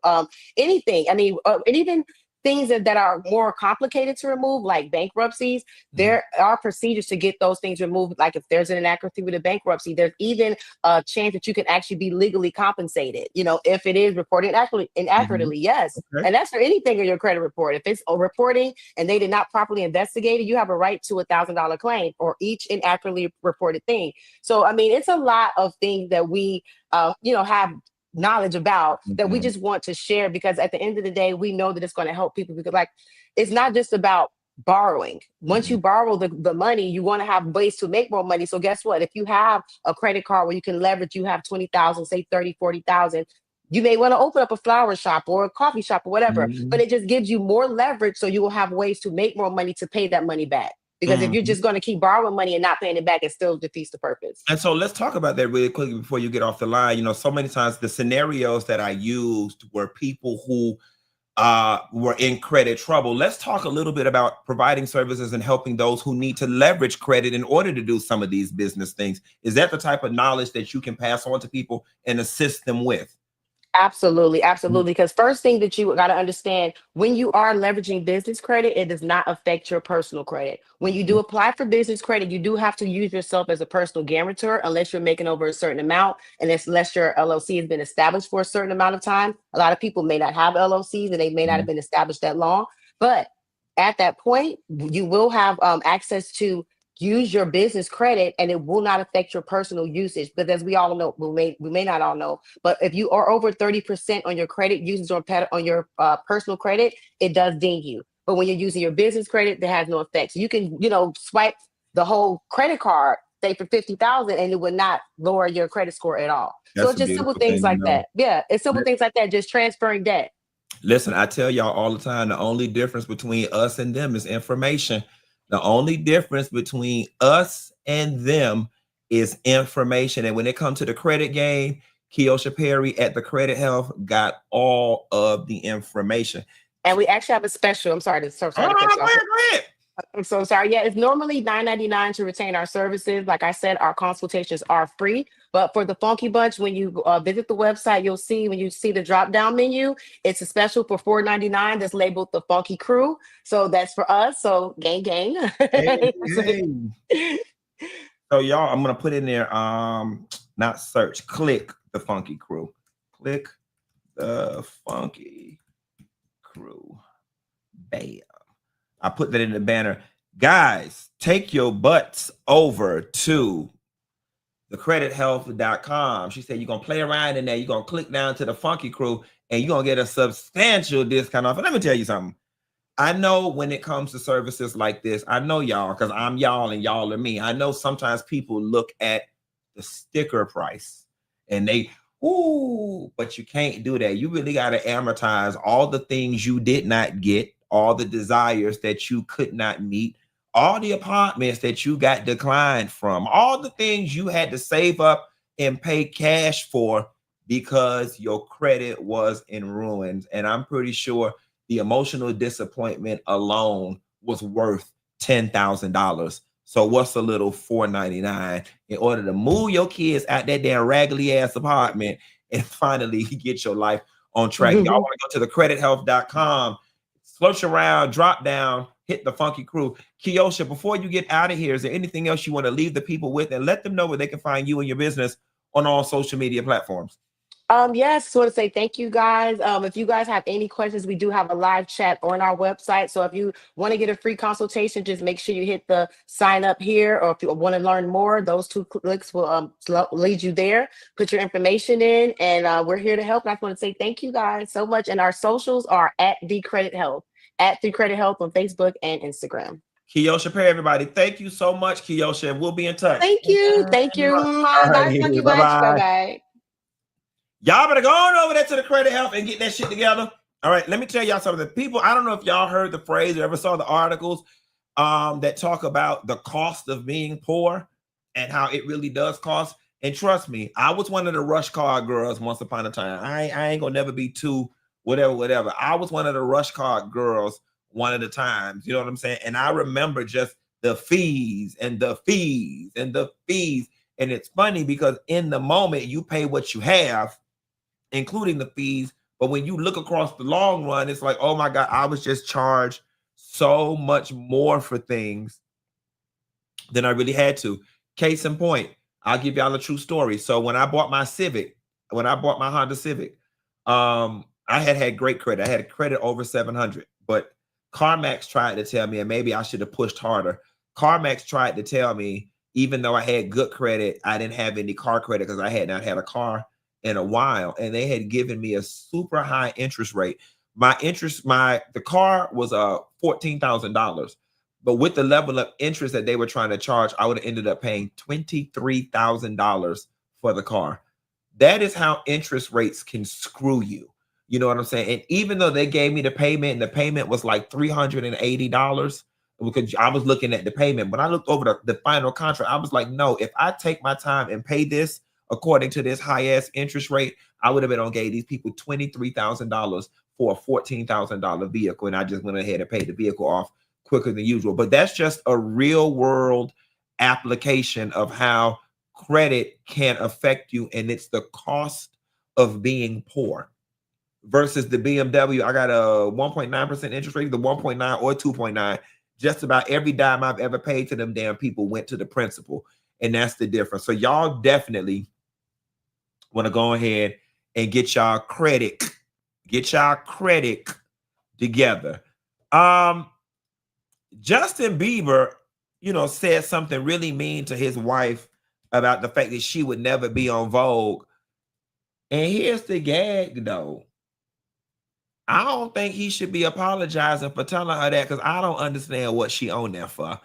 anything. I mean, and even things that are more complicated to remove, like bankruptcies, there are procedures to get those things removed. Like if there's an inaccuracy with a bankruptcy, there's even a chance that you can actually be legally compensated, if it is reported inaccurately. Yes. Okay. And that's for anything in your credit report. If it's a reporting and they did not properly investigate it, you have a right to $1,000 claim for each inaccurately reported thing. So, I mean, it's a lot of things that we, have knowledge about that we just want to share, because at the end of the day, we know that it's going to help people, because like, it's not just about borrowing. Once you borrow the money, you want to have ways to make more money. So guess what? If you have a credit card where you can leverage, you have 20,000, say 30, 40,000, you may want to open up a flower shop or a coffee shop or whatever, but it just gives you more leverage. So you will have ways to make more money to pay that money back. Because if you're just going to keep borrowing money and not paying it back, it still defeats the purpose. And so let's talk about that really quickly before you get off the line. You know, so many times the scenarios that I used were people who were in credit trouble. Let's talk a little bit about providing services and helping those who need to leverage credit in order to do some of these business things. Is that the type of knowledge that you can pass on to people and assist them with? Absolutely, absolutely. Because first thing that you got to understand, when you are leveraging business credit, it does not affect your personal credit. When you do apply for business credit, you do have to use yourself as a personal guarantor unless you're making over a certain amount, and unless your LLC has been established for a certain amount of time. A lot of people may not have LLCs and they may not have been established that long, but at that point, you will have access to use your business credit, and it will not affect your personal usage. But as we all know, we may not all know, but if you are over 30% on your credit usage on your personal credit, it does ding you. But when you're using your business credit, that has no effect. So you can, swipe the whole credit card, say for 50,000, and it would not lower your credit score at all. So it's just simple things like that. Yeah, it's simple things like that, just transferring debt. Listen, I tell y'all all the time, the only difference between us and them is information. The only difference between us and them is information. And when it comes to the credit game, Keosha Perry at The Credit Health got all of the information. And we actually have a special. I'm sorry to cut you off. Go ahead. I'm so sorry. Yeah, it's normally $9.99 to retain our services. Like I said, our consultations are free. But for the Funky Bunch, when you visit the website, you'll see when you see the drop-down menu, it's a special for $4.99 that's labeled the Funky Crew. So that's for us. So gang. Hey. So y'all, I'm gonna put in there. Not search. Click the Funky Crew. Click the Funky Crew. Bam. I put that in the banner. Guys, take your butts over to thecredithealth.com. She said you're going to play around in there. You're going to click down to the Funky Crew and you're going to get a substantial discount off. And let me tell you something. I know when it comes to services like this, I know y'all, because I'm y'all and y'all are me. I know sometimes people look at the sticker price and they, but you can't do that. You really got to amortize all the things you did not get, all the desires that you could not meet, all the apartments that you got declined from, all the things you had to save up and pay cash for because your credit was in ruins. And I'm pretty sure the emotional disappointment alone was worth $10,000. So what's a little $4.99 in order to move your kids out that damn raggedy ass apartment and finally get your life on track? Y'all want to go to thecredithealth.com, search around, drop down, hit the Funky Crew. Keosha, before you get out of here, is there anything else you want to leave the people with and let them know where they can find you and your business on all social media platforms? Yes, just want to say thank you guys. If you guys have any questions, we do have a live chat on our website. So if you want to get a free consultation, just make sure you hit the sign up here. Or if you want to learn more, those 2 clicks will lead you there. Put your information in, and we're here to help. And I just want to say thank you guys so much. And our socials are at The Credit Health, at The Credit Health on Facebook and Instagram. Keosha Perry, everybody. Thank you so much, Keosha, and we'll be in touch. Thank you. Thank you. Bye, Funky Bunch. Bye-bye. Y'all better go on over there to the Credit Health and get that shit together. All right, let me tell y'all something. People, I don't know if y'all heard the phrase or ever saw the articles that talk about the cost of being poor and how it really does cost. And trust me, I was one of the rush card girls once upon a time. I ain't gonna never be too whatever. I was one of the rush card girls one of the times. You know what I'm saying? And I remember just the fees and the fees and the fees. And it's funny because in the moment you pay what you have, including the fees. But when you look across the long run, it's like, oh my God, I was just charged so much more for things than I really had to. Case in point, I'll give y'all a true story. So when I bought my Honda Civic, I had great credit. I had credit over 700, but CarMax tried to tell me, and maybe I should have pushed harder. CarMax tried to tell me, even though I had good credit, I didn't have any car credit because I had not had a car in a while, and they had given me a super high interest rate. The car was $14,000. But with the level of interest that they were trying to charge, I would have ended up paying $23,000 for the car. That is how interest rates can screw you. You know what I'm saying? And even though they gave me the payment, and the payment was like $380, because I was looking at the payment. When I looked over the final contract, I was like, no, if I take my time and pay this according to this high-ass interest rate, I would have been on gave these people $23,000 for a $14,000 vehicle. And I just went ahead and paid the vehicle off quicker than usual. But that's just a real world application of how credit can affect you. And it's the cost of being poor versus the BMW. I got a 1.9% interest rate, the 1.9 or 2.9. Just about every dime I've ever paid to them damn people went to the principal. And that's the difference. So y'all definitely want to go ahead and get y'all credit together. Justin Bieber, said something really mean to his wife about the fact that she would never be on Vogue. And here's the gag, though. I don't think he should be apologizing for telling her that, because I don't understand what she on there for.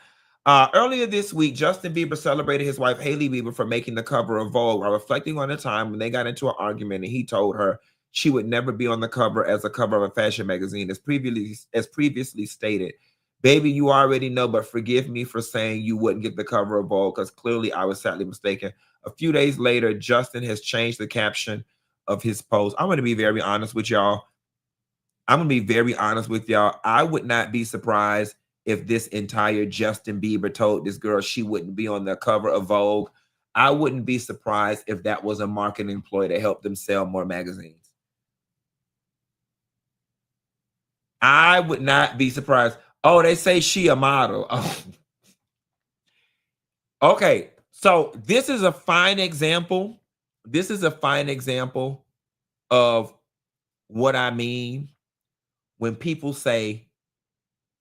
Earlier this week, Justin Bieber celebrated his wife, Hailey Bieber, for making the cover of Vogue while reflecting on the time when they got into an argument and he told her she would never be on the cover as a cover of a fashion magazine. As previously stated, baby, you already know, but forgive me for saying you wouldn't get the cover of Vogue, because clearly I was sadly mistaken. A few days later, Justin has changed the caption of his post. I'm going to be very honest with y'all. I would not be surprised if this entire Justin Bieber told this girl she wouldn't be on the cover of Vogue. I wouldn't be surprised if that was a marketing ploy to help them sell more magazines. I would not be surprised. Oh, they say she a model. Oh. Okay, so this is a fine example. This is a fine example of what I mean when people say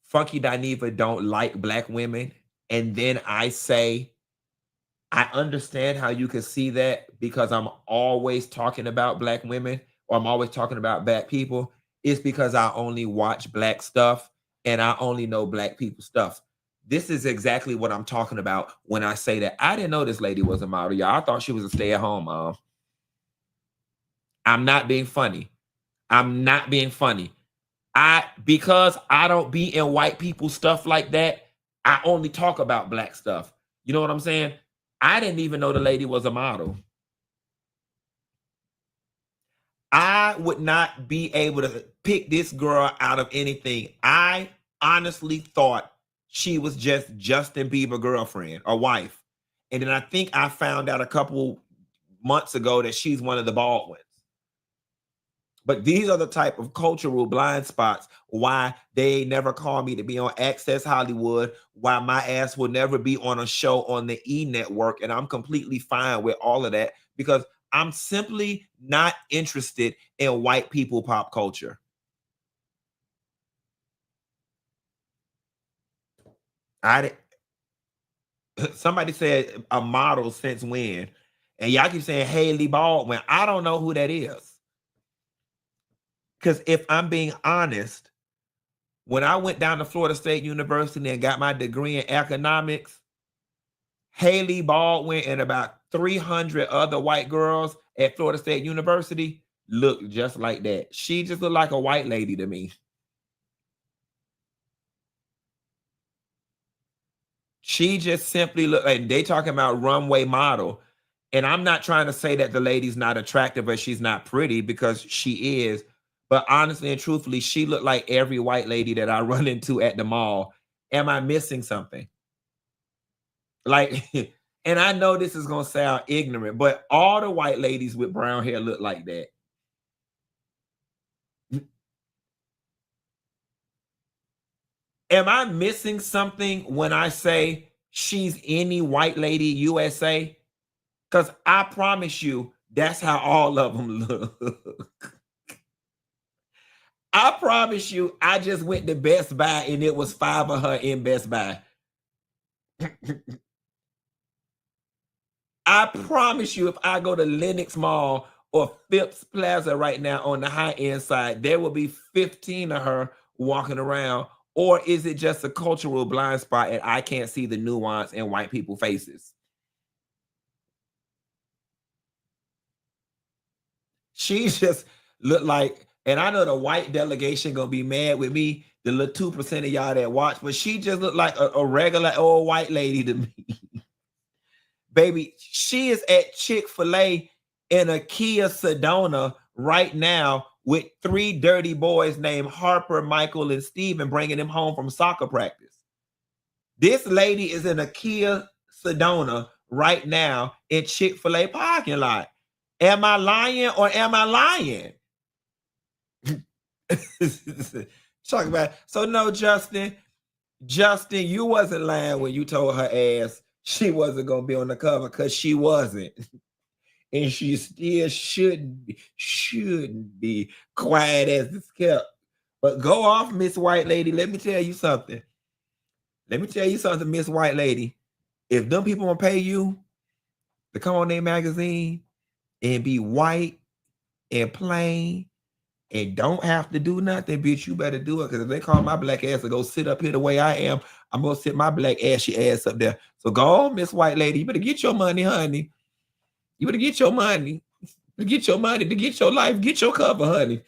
Funky Dineva don't like black women, and then I say, I understand how you can see that because I'm always talking about black women, or I'm always talking about black people. It's because I only watch black stuff and I only know black people stuff. This is exactly what I'm talking about when I say that. I didn't know this lady was a model, y'all. I thought she was a stay-at-home mom. I'm not being funny. Because I don't be in white people stuff like that, I only talk about black stuff. You know what I'm saying? I didn't even know the lady was a model. I would not be able to pick this girl out of anything. I honestly thought she was just Justin Bieber's girlfriend or wife. And then I think I found out a couple months ago that she's one of the Baldwins. But these are the type of cultural blind spots why they never call me to be on Access Hollywood, why my ass will never be on a show on the E! Network. And I'm completely fine with all of that because I'm simply not interested in white people pop culture. Somebody said a model since when? And y'all keep saying Hailey Baldwin. I don't know who that is. Because if I'm being honest, when I went down to Florida State University and got my degree in economics, Hailey Baldwin and about 300 other white girls at Florida State University looked just like that. She just looked like a white lady to me. She just simply looked like, they talking about runway model. And I'm not trying to say that the lady's not attractive or she's not pretty, because she is. But honestly and truthfully, she looked like every white lady that I run into at the mall. Am I missing something? Like, and I know this is going to sound ignorant, but all the white ladies with brown hair look like that. Am I missing something when I say she's any white lady USA? Because I promise you, that's how all of them look. I promise you, I just went to Best Buy and it was 5 of her in Best Buy. I promise you, if I go to Lenox Mall or Phipps Plaza right now on the high-end side, there will be 15 of her walking around Or is it just a cultural blind spot and I can't see the nuance in white people's faces? She just looked like, and I know the white delegation gonna be mad with me, the little 2% of y'all that watch, but she just looked like a regular old white lady to me. Baby, she is at Chick-fil-A in a Kia Sedona right now with 3 dirty boys named Harper, Michael, and Steven, bringing them home from soccer practice. This lady is in a Kia Sedona right now in Chick-fil-A parking lot. Am I lying or am I lying? Talk about it. So no, Justin, you wasn't lying when you told her ass she wasn't gonna be on the cover, because she wasn't. And she still shouldn't be quiet as it's kept. But go off, Miss White Lady. Let me tell you something. Miss White Lady. If them people want to pay you to come on their magazine and be white and plain and don't have to do nothing, bitch, you better do it. Because if they call my black ass to go sit up here the way I am, I'm going to sit my black ashy ass up there. So go on, Miss White Lady. You better get your money, honey. You better get your money. To get your money, to get your life, get your cover, honey.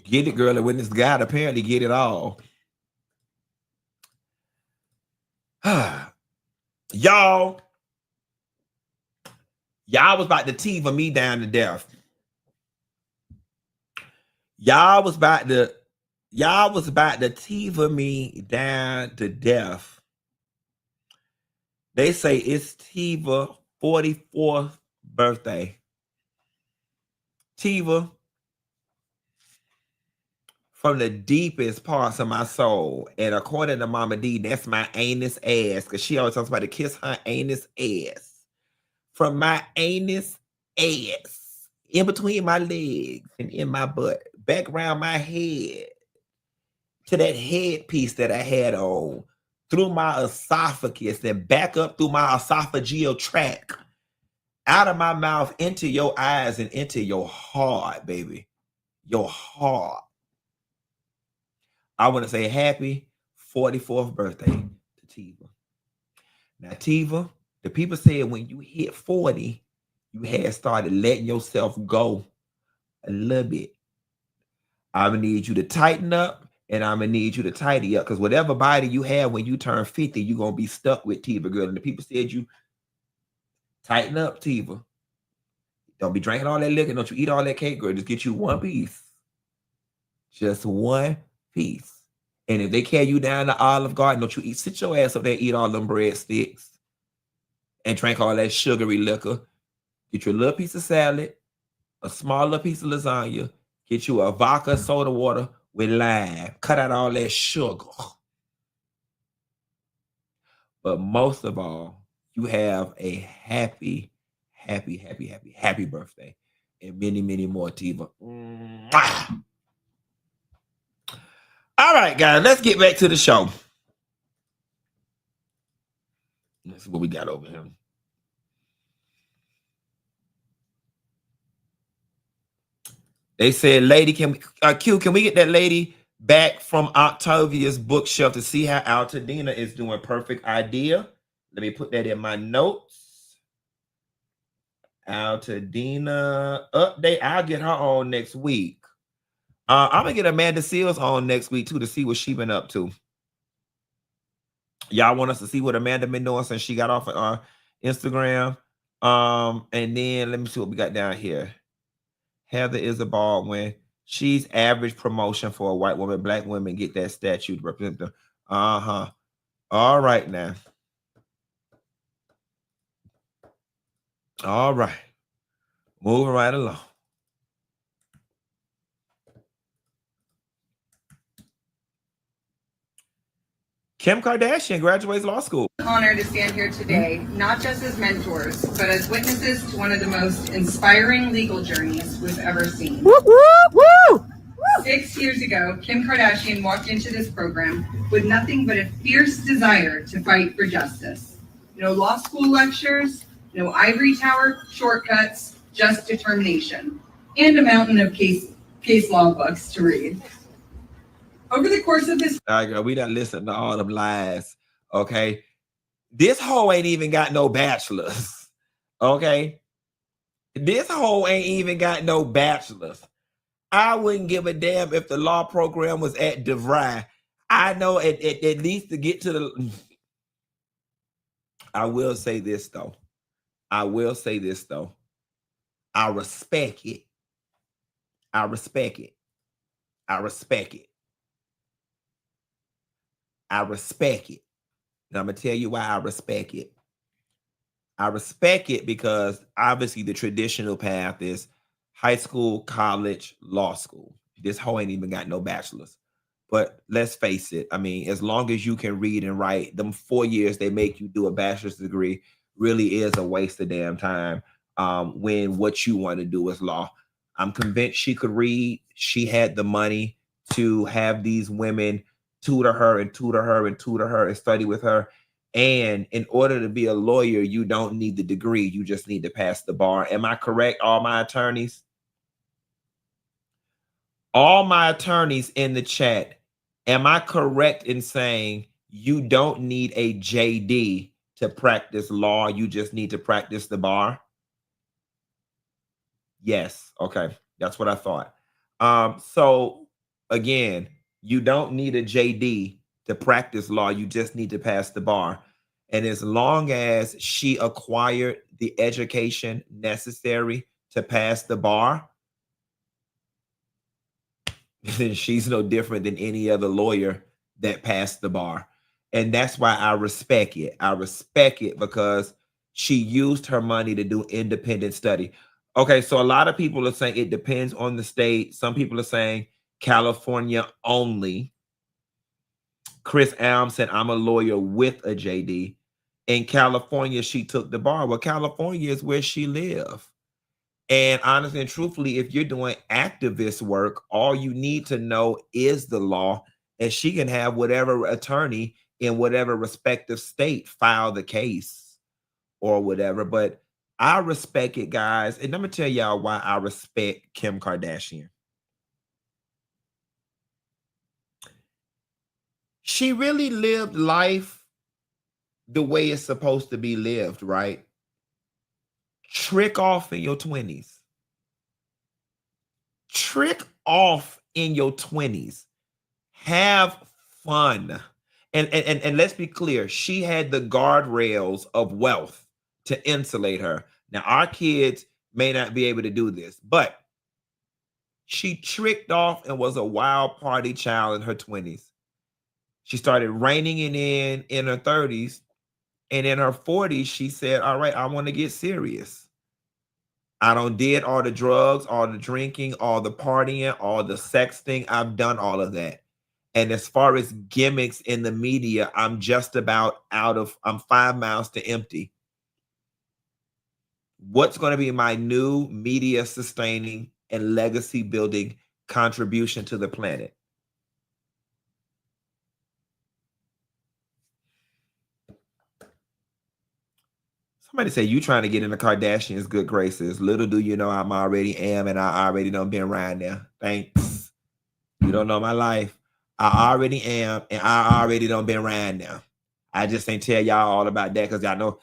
Get it, girl. And when this guy apparently get it all. Y'all was about to Tiva me down to death. Y'all was about to Tiva me down to death. They say it's Tiva's 44th birthday. Tiva, from the deepest parts of my soul, and according to Mama D, that's my anus ass, because she always talks about to kiss her anus ass. From my anus ass, in between my legs and in my butt, back around my head, to that headpiece that I had on, through my esophagus and back up through my esophageal tract, out of my mouth, into your eyes and into your heart, baby. Your heart. I want to say happy 44th birthday to Tiva. Now, Tiva, the people said when you hit 40, you had started letting yourself go a little bit. I'm going to need you to tighten up, and I'm going to need you to tidy up, because whatever body you have when you turn 50, you're going to be stuck with, Tiva, girl. And the people said you tighten up, Tiva. Don't be drinking all that liquor. Don't you eat all that cake, girl. Just get you one piece. Just one piece. And if they carry you down to Olive Garden, don't you sit your ass up there, eat all them breadsticks and drink all that sugary liquor. Get you a little piece of salad, a small little piece of lasagna, get you a vodka soda water with lime. Cut out all that sugar. But most of all, you have a happy birthday. And many, many more, Tiva. All right, guys, let's get back to the show. Let's see what we got over here. They said, lady, can we get that lady back from Octavia's bookshelf to see how Altadena is doing? Perfect idea. Let me put that in my notes. Altadena update. I'll get her on next week. I'm gonna get Amanda Seals on next week too to see what she been up to. Y'all want us to see what Amanda been doing since she got off of Instagram. And then let me see what we got down here. Heather is a Baldwin. She's average promotion for a white woman. Black women get that statue to represent them. All right now. All right. Moving right along. Kim Kardashian graduates law school. Honor to stand here today, not just as mentors, but as witnesses to one of the most inspiring legal journeys we've ever seen. Woo, woo, woo! 6 years ago, Kim Kardashian walked into this program with nothing but a fierce desire to fight for justice. No law school lectures, no ivory tower shortcuts, just determination, and a mountain of case case law books to read. Over the course of this, all right, girl, we done listened to all them lies. Okay, this hoe ain't even got no bachelor's. Okay, this hoe ain't even got no bachelor's. I wouldn't give a damn if the law program was at DeVry. I know at least to get to the. I will say this though. I respect it. I respect it. I respect it. I respect it. And I'm going to tell you why I respect it. I respect it because obviously the traditional path is high school, college, law school. This hoe ain't even got no bachelor's. But let's face it. I mean, as long as you can read and write, them 4 years they make you do a bachelor's degree really is a waste of damn time when what you want to do is law. I'm convinced she could read. She had the money to have these women tutor her and tutor her and tutor her and study with her. And in order to be a lawyer, you don't need the degree. You just need to pass the bar. Am I correct, all my attorneys? All my attorneys in the chat, am I correct in saying you don't need a JD to practice law? You just need to practice the bar? Yes. Okay. That's what I thought. So again, you don't need a JD to practice law. You just need to pass the bar. And as long as she acquired the education necessary to pass the bar, then she's no different than any other lawyer that passed the bar. And that's why I respect it. I respect it because she used her money to do independent study. Okay, so a lot of people are saying it depends on the state. Some people are saying California only. Chris Alm said, I'm a lawyer with a JD. In California, she took the bar. Well, California is where she lives. And honestly and truthfully, if you're doing activist work, all you need to know is the law, and she can have whatever attorney in whatever respective state file the case or whatever. But I respect it, guys. And I'm going to tell y'all why I respect Kim Kardashian. She really lived life the way it's supposed to be lived, right? Trick off in your 20s. Trick off in your 20s. Have fun. And let's be clear, she had the guardrails of wealth to insulate her. Now, our kids may not be able to do this, but she tricked off and was a wild party child in her 20s. She started reining it in her 30s. And in her 40s, she said, all right, I want to get serious. I done did all the drugs, all the drinking, all the partying, all the sexting. I've done all of that. And as far as gimmicks in the media, I'm just about I'm 5 miles to empty. What's going to be my new media sustaining and legacy building contribution to the planet? Somebody say you trying to get in the Kardashians' good graces. Little do you know I'm already am, and I already done been around there. Thanks. You don't know my life. I already am, and I already done been around there. I just ain't tell y'all all about that because y'all know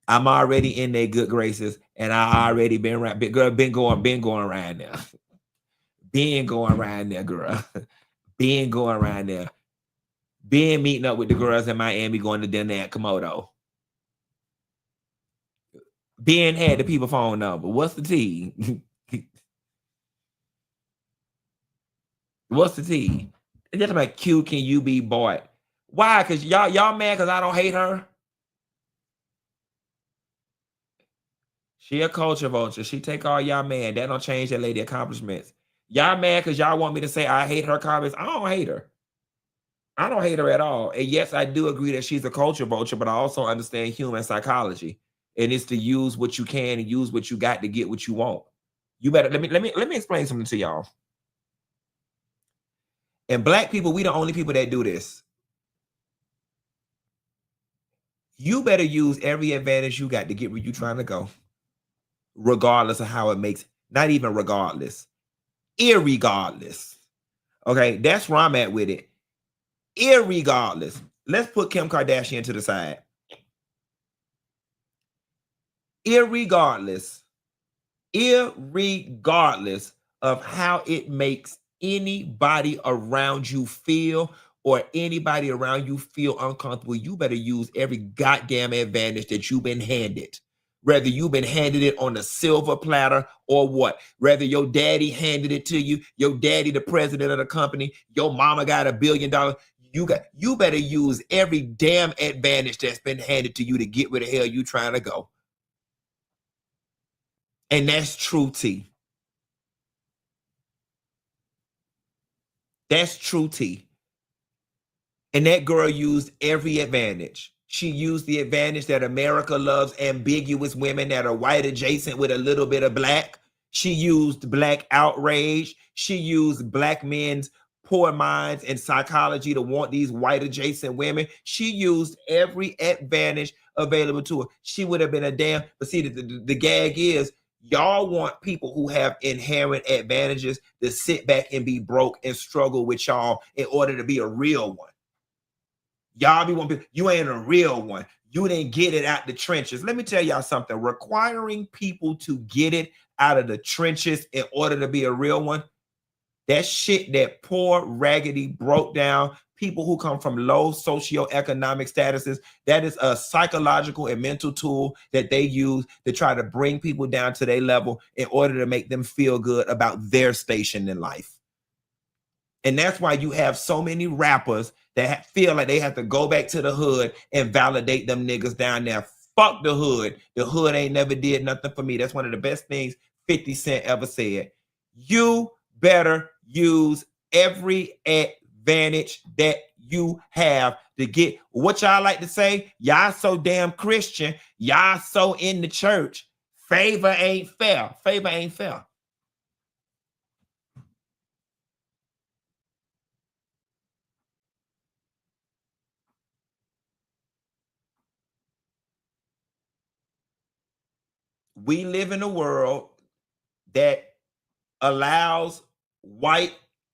I'm already in their good graces, and I already been around. Girl, been going around there. Been going around there, girl. Been going around there. Been meeting up with the girls in Miami, going to dinner at Komodo. Ben had the people phone number. What's the tea? What's the tea? It's just like, Q, can you be bought? Why? Because y'all mad because I don't hate her? She a culture vulture. She take all y'all mad. That don't change that lady accomplishments. Y'all mad because y'all want me to say I hate her comments. I don't hate her. I don't hate her at all. And yes, I do agree that she's a culture vulture, but I also understand human psychology. And it's to use what you can and use what you got to get what you want. You better let me explain something to y'all. And Black people, we the only people that do this. You better use every advantage you got to get where you're trying to go, regardless of how it makes, not even regardless. irregardless. Okay, that's where I'm at with it. Irregardless. Let's put Kim Kardashian to the side. Irregardless of how it makes anybody around you feel or anybody around you feel uncomfortable, you better use every goddamn advantage that you've been handed. Whether you've been handed it on a silver platter or what. Whether your daddy handed it to you, your daddy the president of the company, your mama got $1 billion. You better use every damn advantage that's been handed to you to get where the hell you trying to go. And that's true tea. That's true tea. And that girl used every advantage. She used the advantage that America loves ambiguous women that are white adjacent with a little bit of black. She used black outrage. She used black men's poor minds and psychology to want these white adjacent women. She used every advantage available to her. She would have been a damn, but see, the gag is, y'all want people who have inherent advantages to sit back and be broke and struggle with y'all in order to be a real one. Y'all be one, you ain't a real one. You didn't get it out the trenches. Let me tell y'all something. Requiring people to get it out of the trenches in order to be a real one, that shit that poor, raggedy, broke down people who come from low socioeconomic statuses, that is a psychological and mental tool that they use to try to bring people down to their level in order to make them feel good about their station in life. And that's why you have so many rappers that feel like they have to go back to the hood and validate them niggas down there. Fuck the hood. The hood ain't never did nothing for me. That's one of the best things 50 Cent ever said. You better use every advantage that you have to get what y'all like to say. Y'all so damn Christian. Y'all so in the church. Favor ain't fair. Favor ain't fair. We live in a world that allows white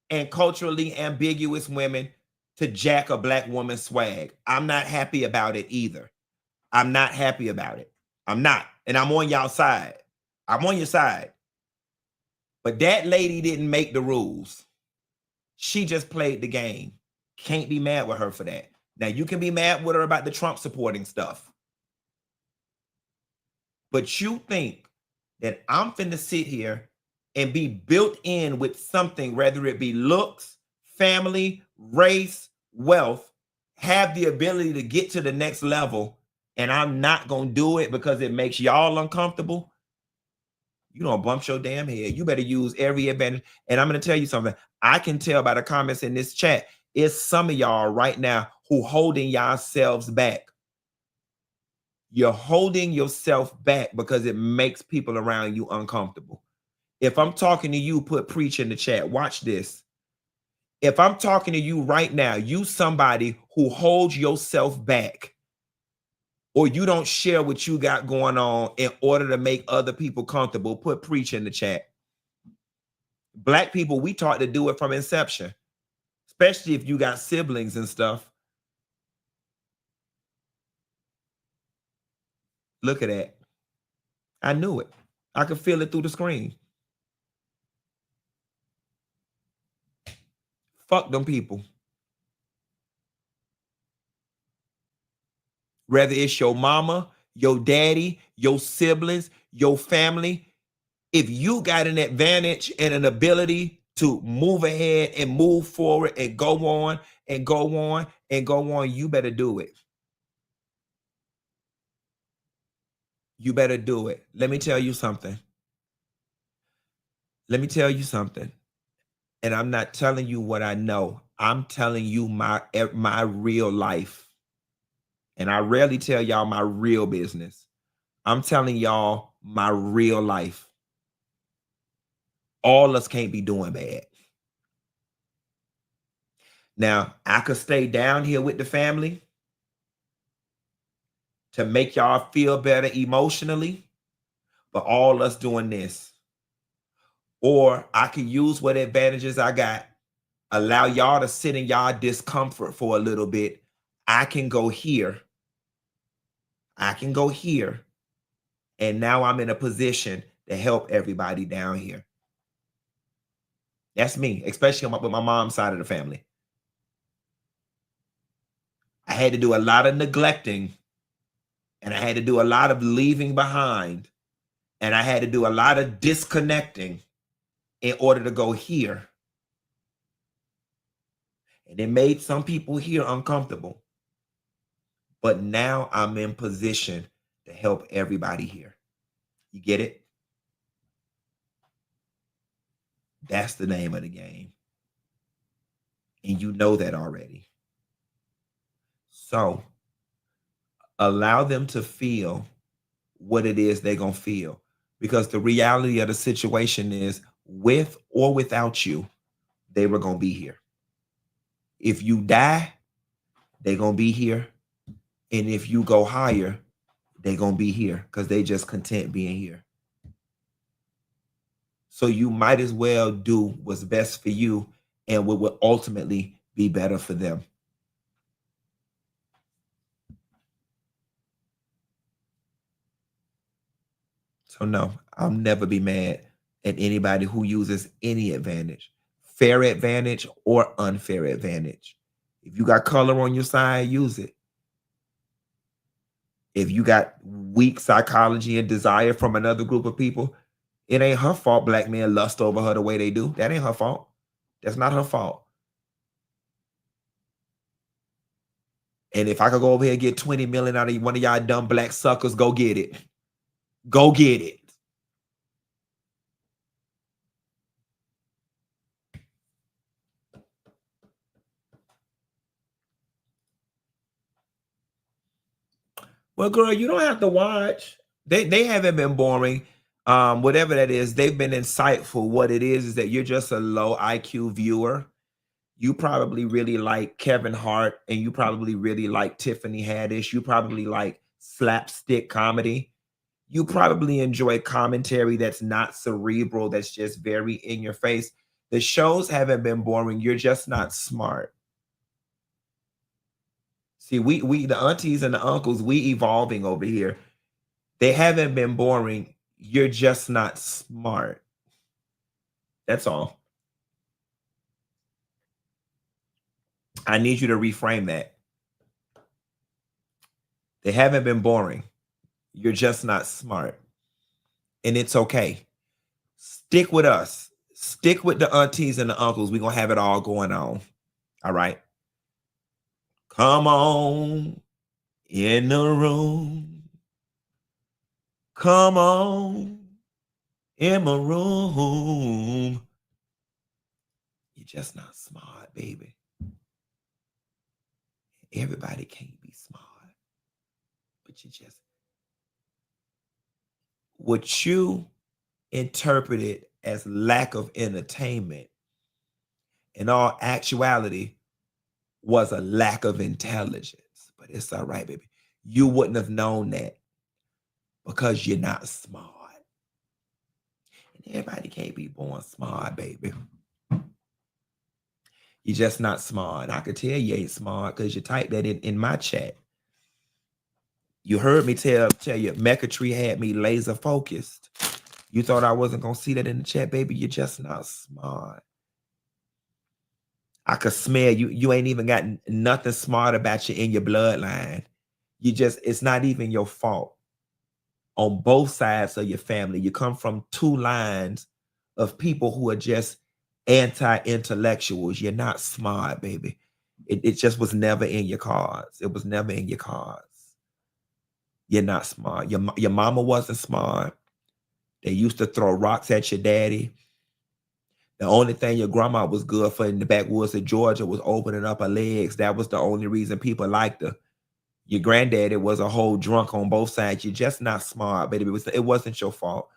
and culturally ambiguous women to jack a black woman's swag. I'm not happy about it either. I'm not happy about it. I'm not. And I'm on y'all side. I'm on your side. But that lady didn't make the rules. She just played the game. Can't be mad with her for that. Now, you can be mad with her about the Trump supporting stuff. But you think that I'm finna sit here and be built in with something, whether it be looks, family, race, wealth, have the ability to get to the next level, and I'm not gonna do it because it makes y'all uncomfortable? You don't bump your damn head. You better use every advantage. And I'm gonna tell you something. I can tell by the comments in this chat, it's some of y'all right now who holding yourselves back. You're holding yourself back because it makes people around you uncomfortable. If I'm talking to you, put preach in the chat. Watch this. If I'm talking to you right now, you somebody who holds yourself back, or you don't share what you got going on in order to make other people comfortable, put preach in the chat. Black people, we taught to do it from inception, especially if you got siblings and stuff. Look at that. I knew it. I could feel it through the screen. Fuck them people. Whether it's your mama, your daddy, your siblings, your family, if you got an advantage and an ability to move ahead and move forward and go on and go on and go on, you better do it. You better do it. Let me tell you something. Let me tell you something. And I'm not telling you what I know. I'm telling you my real life. And I rarely tell y'all my real business. I'm telling y'all my real life. All us can't be doing bad. Now, I could stay down here with the family to make y'all feel better emotionally, but all us doing this. Or I can use what advantages I got, allow y'all to sit in y'all discomfort for a little bit. I can go here. I can go here. And now I'm in a position to help everybody down here. That's me, especially with my mom's side of the family. I had to do a lot of neglecting, and I had to do a lot of leaving behind, and I had to do a lot of disconnecting in order to go here. And it made some people here uncomfortable. But now I'm in position to help everybody here. You get it? That's the name of the game. And you know that already. So allow them to feel what it is they're going to feel. Because the reality of the situation is, with or without you, they were going to be here. If you die, they're going to be here. And if you go higher, they're going to be here because they just content being here. So you might as well do what's best for you and what will ultimately be better for them. So no, I'll never be mad at anybody who uses any advantage, fair advantage or unfair advantage. If you got color on your side, use it. If you got weak psychology and desire from another group of people, it ain't her fault black men lust over her the way they do. That ain't her fault. That's not her fault. And if I could go over here and get 20 million out of one of y'all dumb black suckers, go get it. Go get it. Well, girl, you don't have to watch. They haven't been boring. Whatever that is, they've been insightful. What it is that you're just a low IQ viewer. You probably really like Kevin Hart, and you probably really like Tiffany Haddish. You probably like slapstick comedy. You probably enjoy commentary that's not cerebral, that's just very in your face. The shows haven't been boring. You're just not smart. See, we the aunties and the uncles, we evolving over here. They haven't been boring. You're just not smart. That's all. I need you to reframe that. They haven't been boring. You're just not smart. And it's okay. Stick with us. Stick with the aunties and the uncles. We're going to have it all going on. All right? Come on in the room. Come on in my room. You're just not smart, baby. Everybody can't be smart. But you just... What you interpreted as lack of entertainment, in all actuality, was a lack of intelligence. But it's all right, baby. You wouldn't have known that because you're not smart. And everybody can't be born smart, baby. You're just not smart. I could tell you ain't smart because you typed that in my chat. You heard me tell you, Mecca had me laser focused. You thought I wasn't going to see that in the chat, baby? You're just not smart. I could smell you. You ain't even got nothing smart about you in your bloodline. It's not even your fault. On both sides of your family, you come from two lines of people who are just anti-intellectuals. You're not smart, baby. It just was never in your cards. It was never in your cards. You're not smart. Your mama wasn't smart. They used to throw rocks at your daddy. The only thing your grandma was good for in the backwoods of Georgia was opening up her legs. That was the only reason people liked her. Your granddaddy was a whole drunk on both sides. You're just not smart, baby. It wasn't your fault.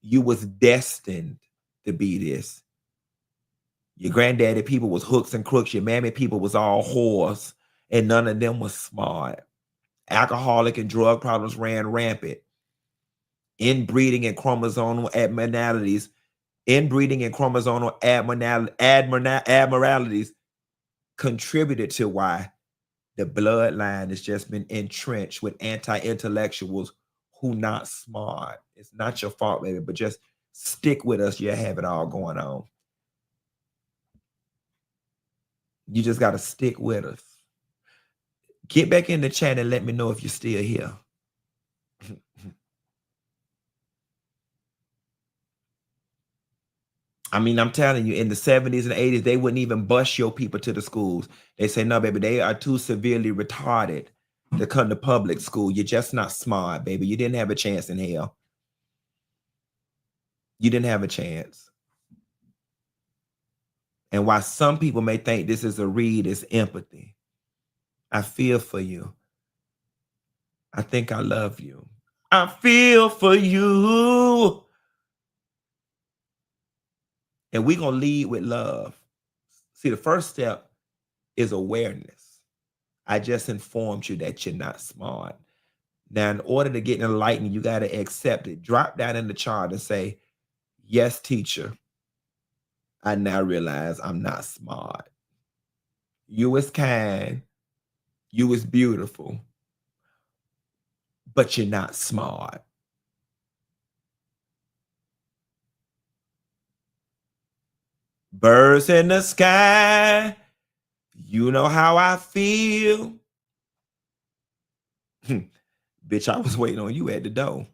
You was destined to be this. Your granddaddy people was hooks and crooks. Your mammy people was all whores, and none of them was smart. Alcoholic and drug problems ran rampant. Inbreeding and chromosomal abnormalities Inbreeding and chromosomal abnormalities contributed to why the bloodline has just been entrenched with anti-intellectuals who not smart. It's not your fault, baby, but just stick with us. You have it all going on. You just got to stick with us. Get back in the chat and let me know if you're still here. I mean, I'm telling you, in the 70s and 80s, they wouldn't even bus your people to the schools. They say, no, baby, they are too severely retarded to come to public school. You're just not smart, baby. You didn't have a chance in hell. You didn't have a chance. And why some people may think this is a read is empathy. I feel for you. I think I love you. I feel for you. And we're going to lead with love. See, the first step is awareness. I just informed you that you're not smart. Now, in order to get enlightened, you got to accept it. Drop down in the chart and say, yes, teacher. I now realize I'm not smart. You is kind. You is beautiful. But you're not smart. Birds in the sky. You know how I feel. Bitch, I was waiting on you at the door.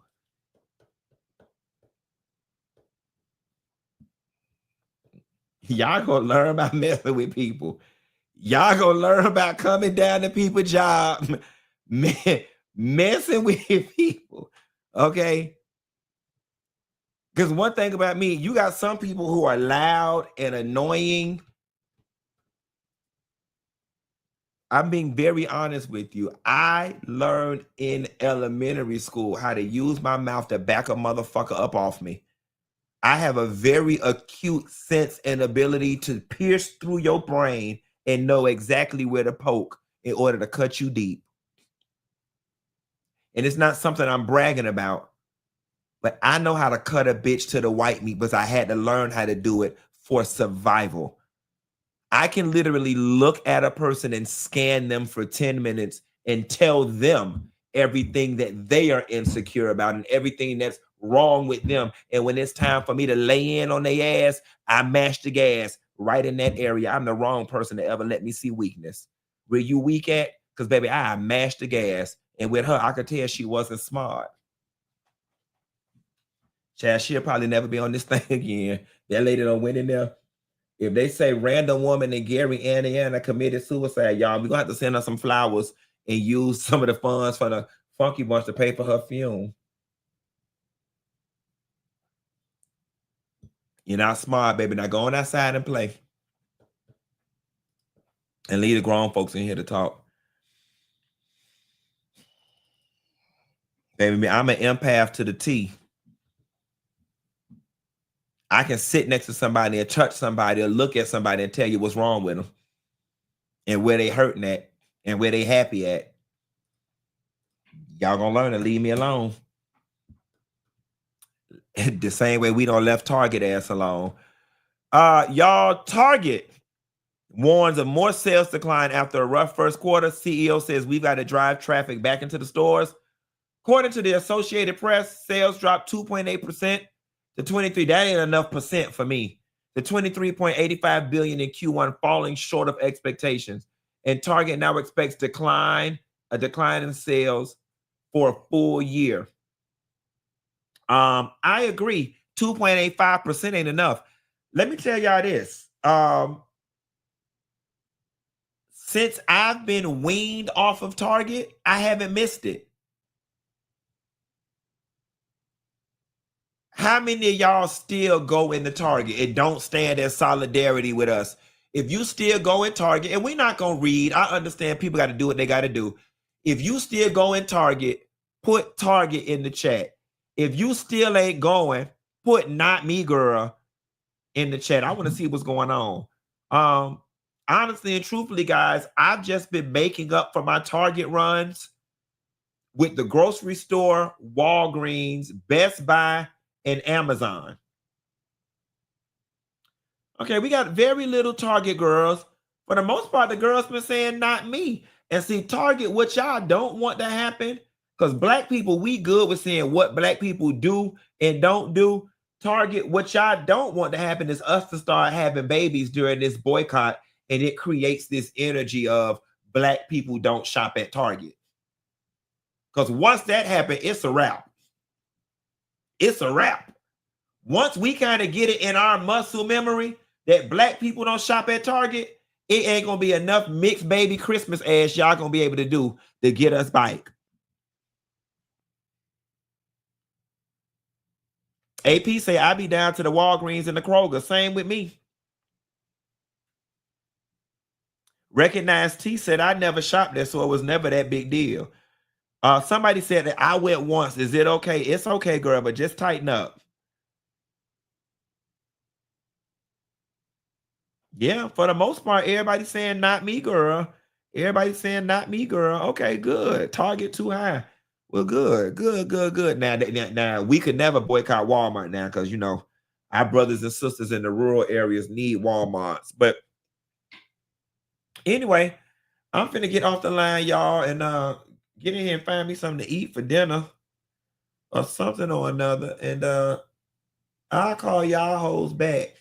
Y'all gonna learn about messing with people. Y'all gonna learn about coming down to people's job, messing with people, okay? Because one thing about me, you got some people who are loud and annoying. I'm being very honest with you. I learned in elementary school how to use my mouth to back a motherfucker up off me. I have a very acute sense and ability to pierce through your brain and know exactly where to poke in order to cut you deep. And it's not something I'm bragging about, but I know how to cut a bitch to the white meat because I had to learn how to do it for survival. I can literally look at a person and scan them for 10 minutes and tell them everything that they are insecure about and everything that's wrong with them. And when it's time for me to lay in on their ass, I mash the gas right in that area. I'm the wrong person to ever let me see weakness. Where you weak at? Because, baby, I mashed the gas. And with her, I could tell she wasn't smart. Chad, she'll probably never be on this thing again. That lady done went in there. If they say random woman in Gary, Indiana committed suicide, y'all, we're going to have to send her some flowers and use some of the funds for the Funky Bunch to pay for her funeral. You're not smart, baby. Now go on outside and play. And leave the grown folks in here to talk. Baby, I'm an empath to the T. I can sit next to somebody and touch somebody or look at somebody and tell you what's wrong with them and where they hurting at and where they happy at. Y'all gonna learn to leave me alone. The same way we don't left Target ass alone. Y'all, Target warns of more sales decline after a rough first quarter. CEO says we've got to drive traffic back into the stores. According to the Associated Press, sales dropped 2.8% to 23. That ain't enough percent for me. The 23.85 billion in Q1 falling short of expectations. And Target now expects a decline in sales for a full year. I agree. 2.85% ain't enough. Let me tell y'all this. Since I've been weaned off of Target, I haven't missed it. How many of y'all still go into Target and don't stand in solidarity with us? If you still go in Target, and we're not going to read, I understand people got to do what they got to do. If you still go in Target, put Target in the chat. If you still ain't going, put not me, girl, in the chat. I want to see what's going on. Honestly and truthfully, guys, I've just been making up for my Target runs with the grocery store, Walgreens, Best Buy, and Amazon. Okay, we got very little Target girls. For the most part, the girls been saying not me. And see, Target, what y'all don't want to happen, because black people, we good with saying what black people do and don't do. Target, what y'all don't want to happen is us to start having babies during this boycott, and it creates this energy of black people don't shop at Target. Because once that happens, it's a wrap. It's a wrap. Once we kind of get it in our muscle memory that black people don't shop at Target, it ain't gonna be enough mixed baby Christmas ass y'all gonna be able to do to get us bike. AP say I be down to the Walgreens and the Kroger. Same with me. Recognize T said I never shopped there, so it was never that big deal. Somebody said that I went once. Is it okay? It's okay, girl, but just tighten up. Yeah, for the most part, everybody's saying not me, girl. Everybody's saying not me, girl. Okay, good. Target too high. Well, good. Now we could never boycott Walmart now because you know our brothers and sisters in the rural areas need Walmarts. But anyway, I'm finna get off the line, y'all, and get in here and find me something to eat for dinner or something or another. And I'll call y'all hoes back.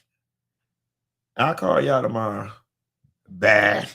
I'll call y'all tomorrow. Bye.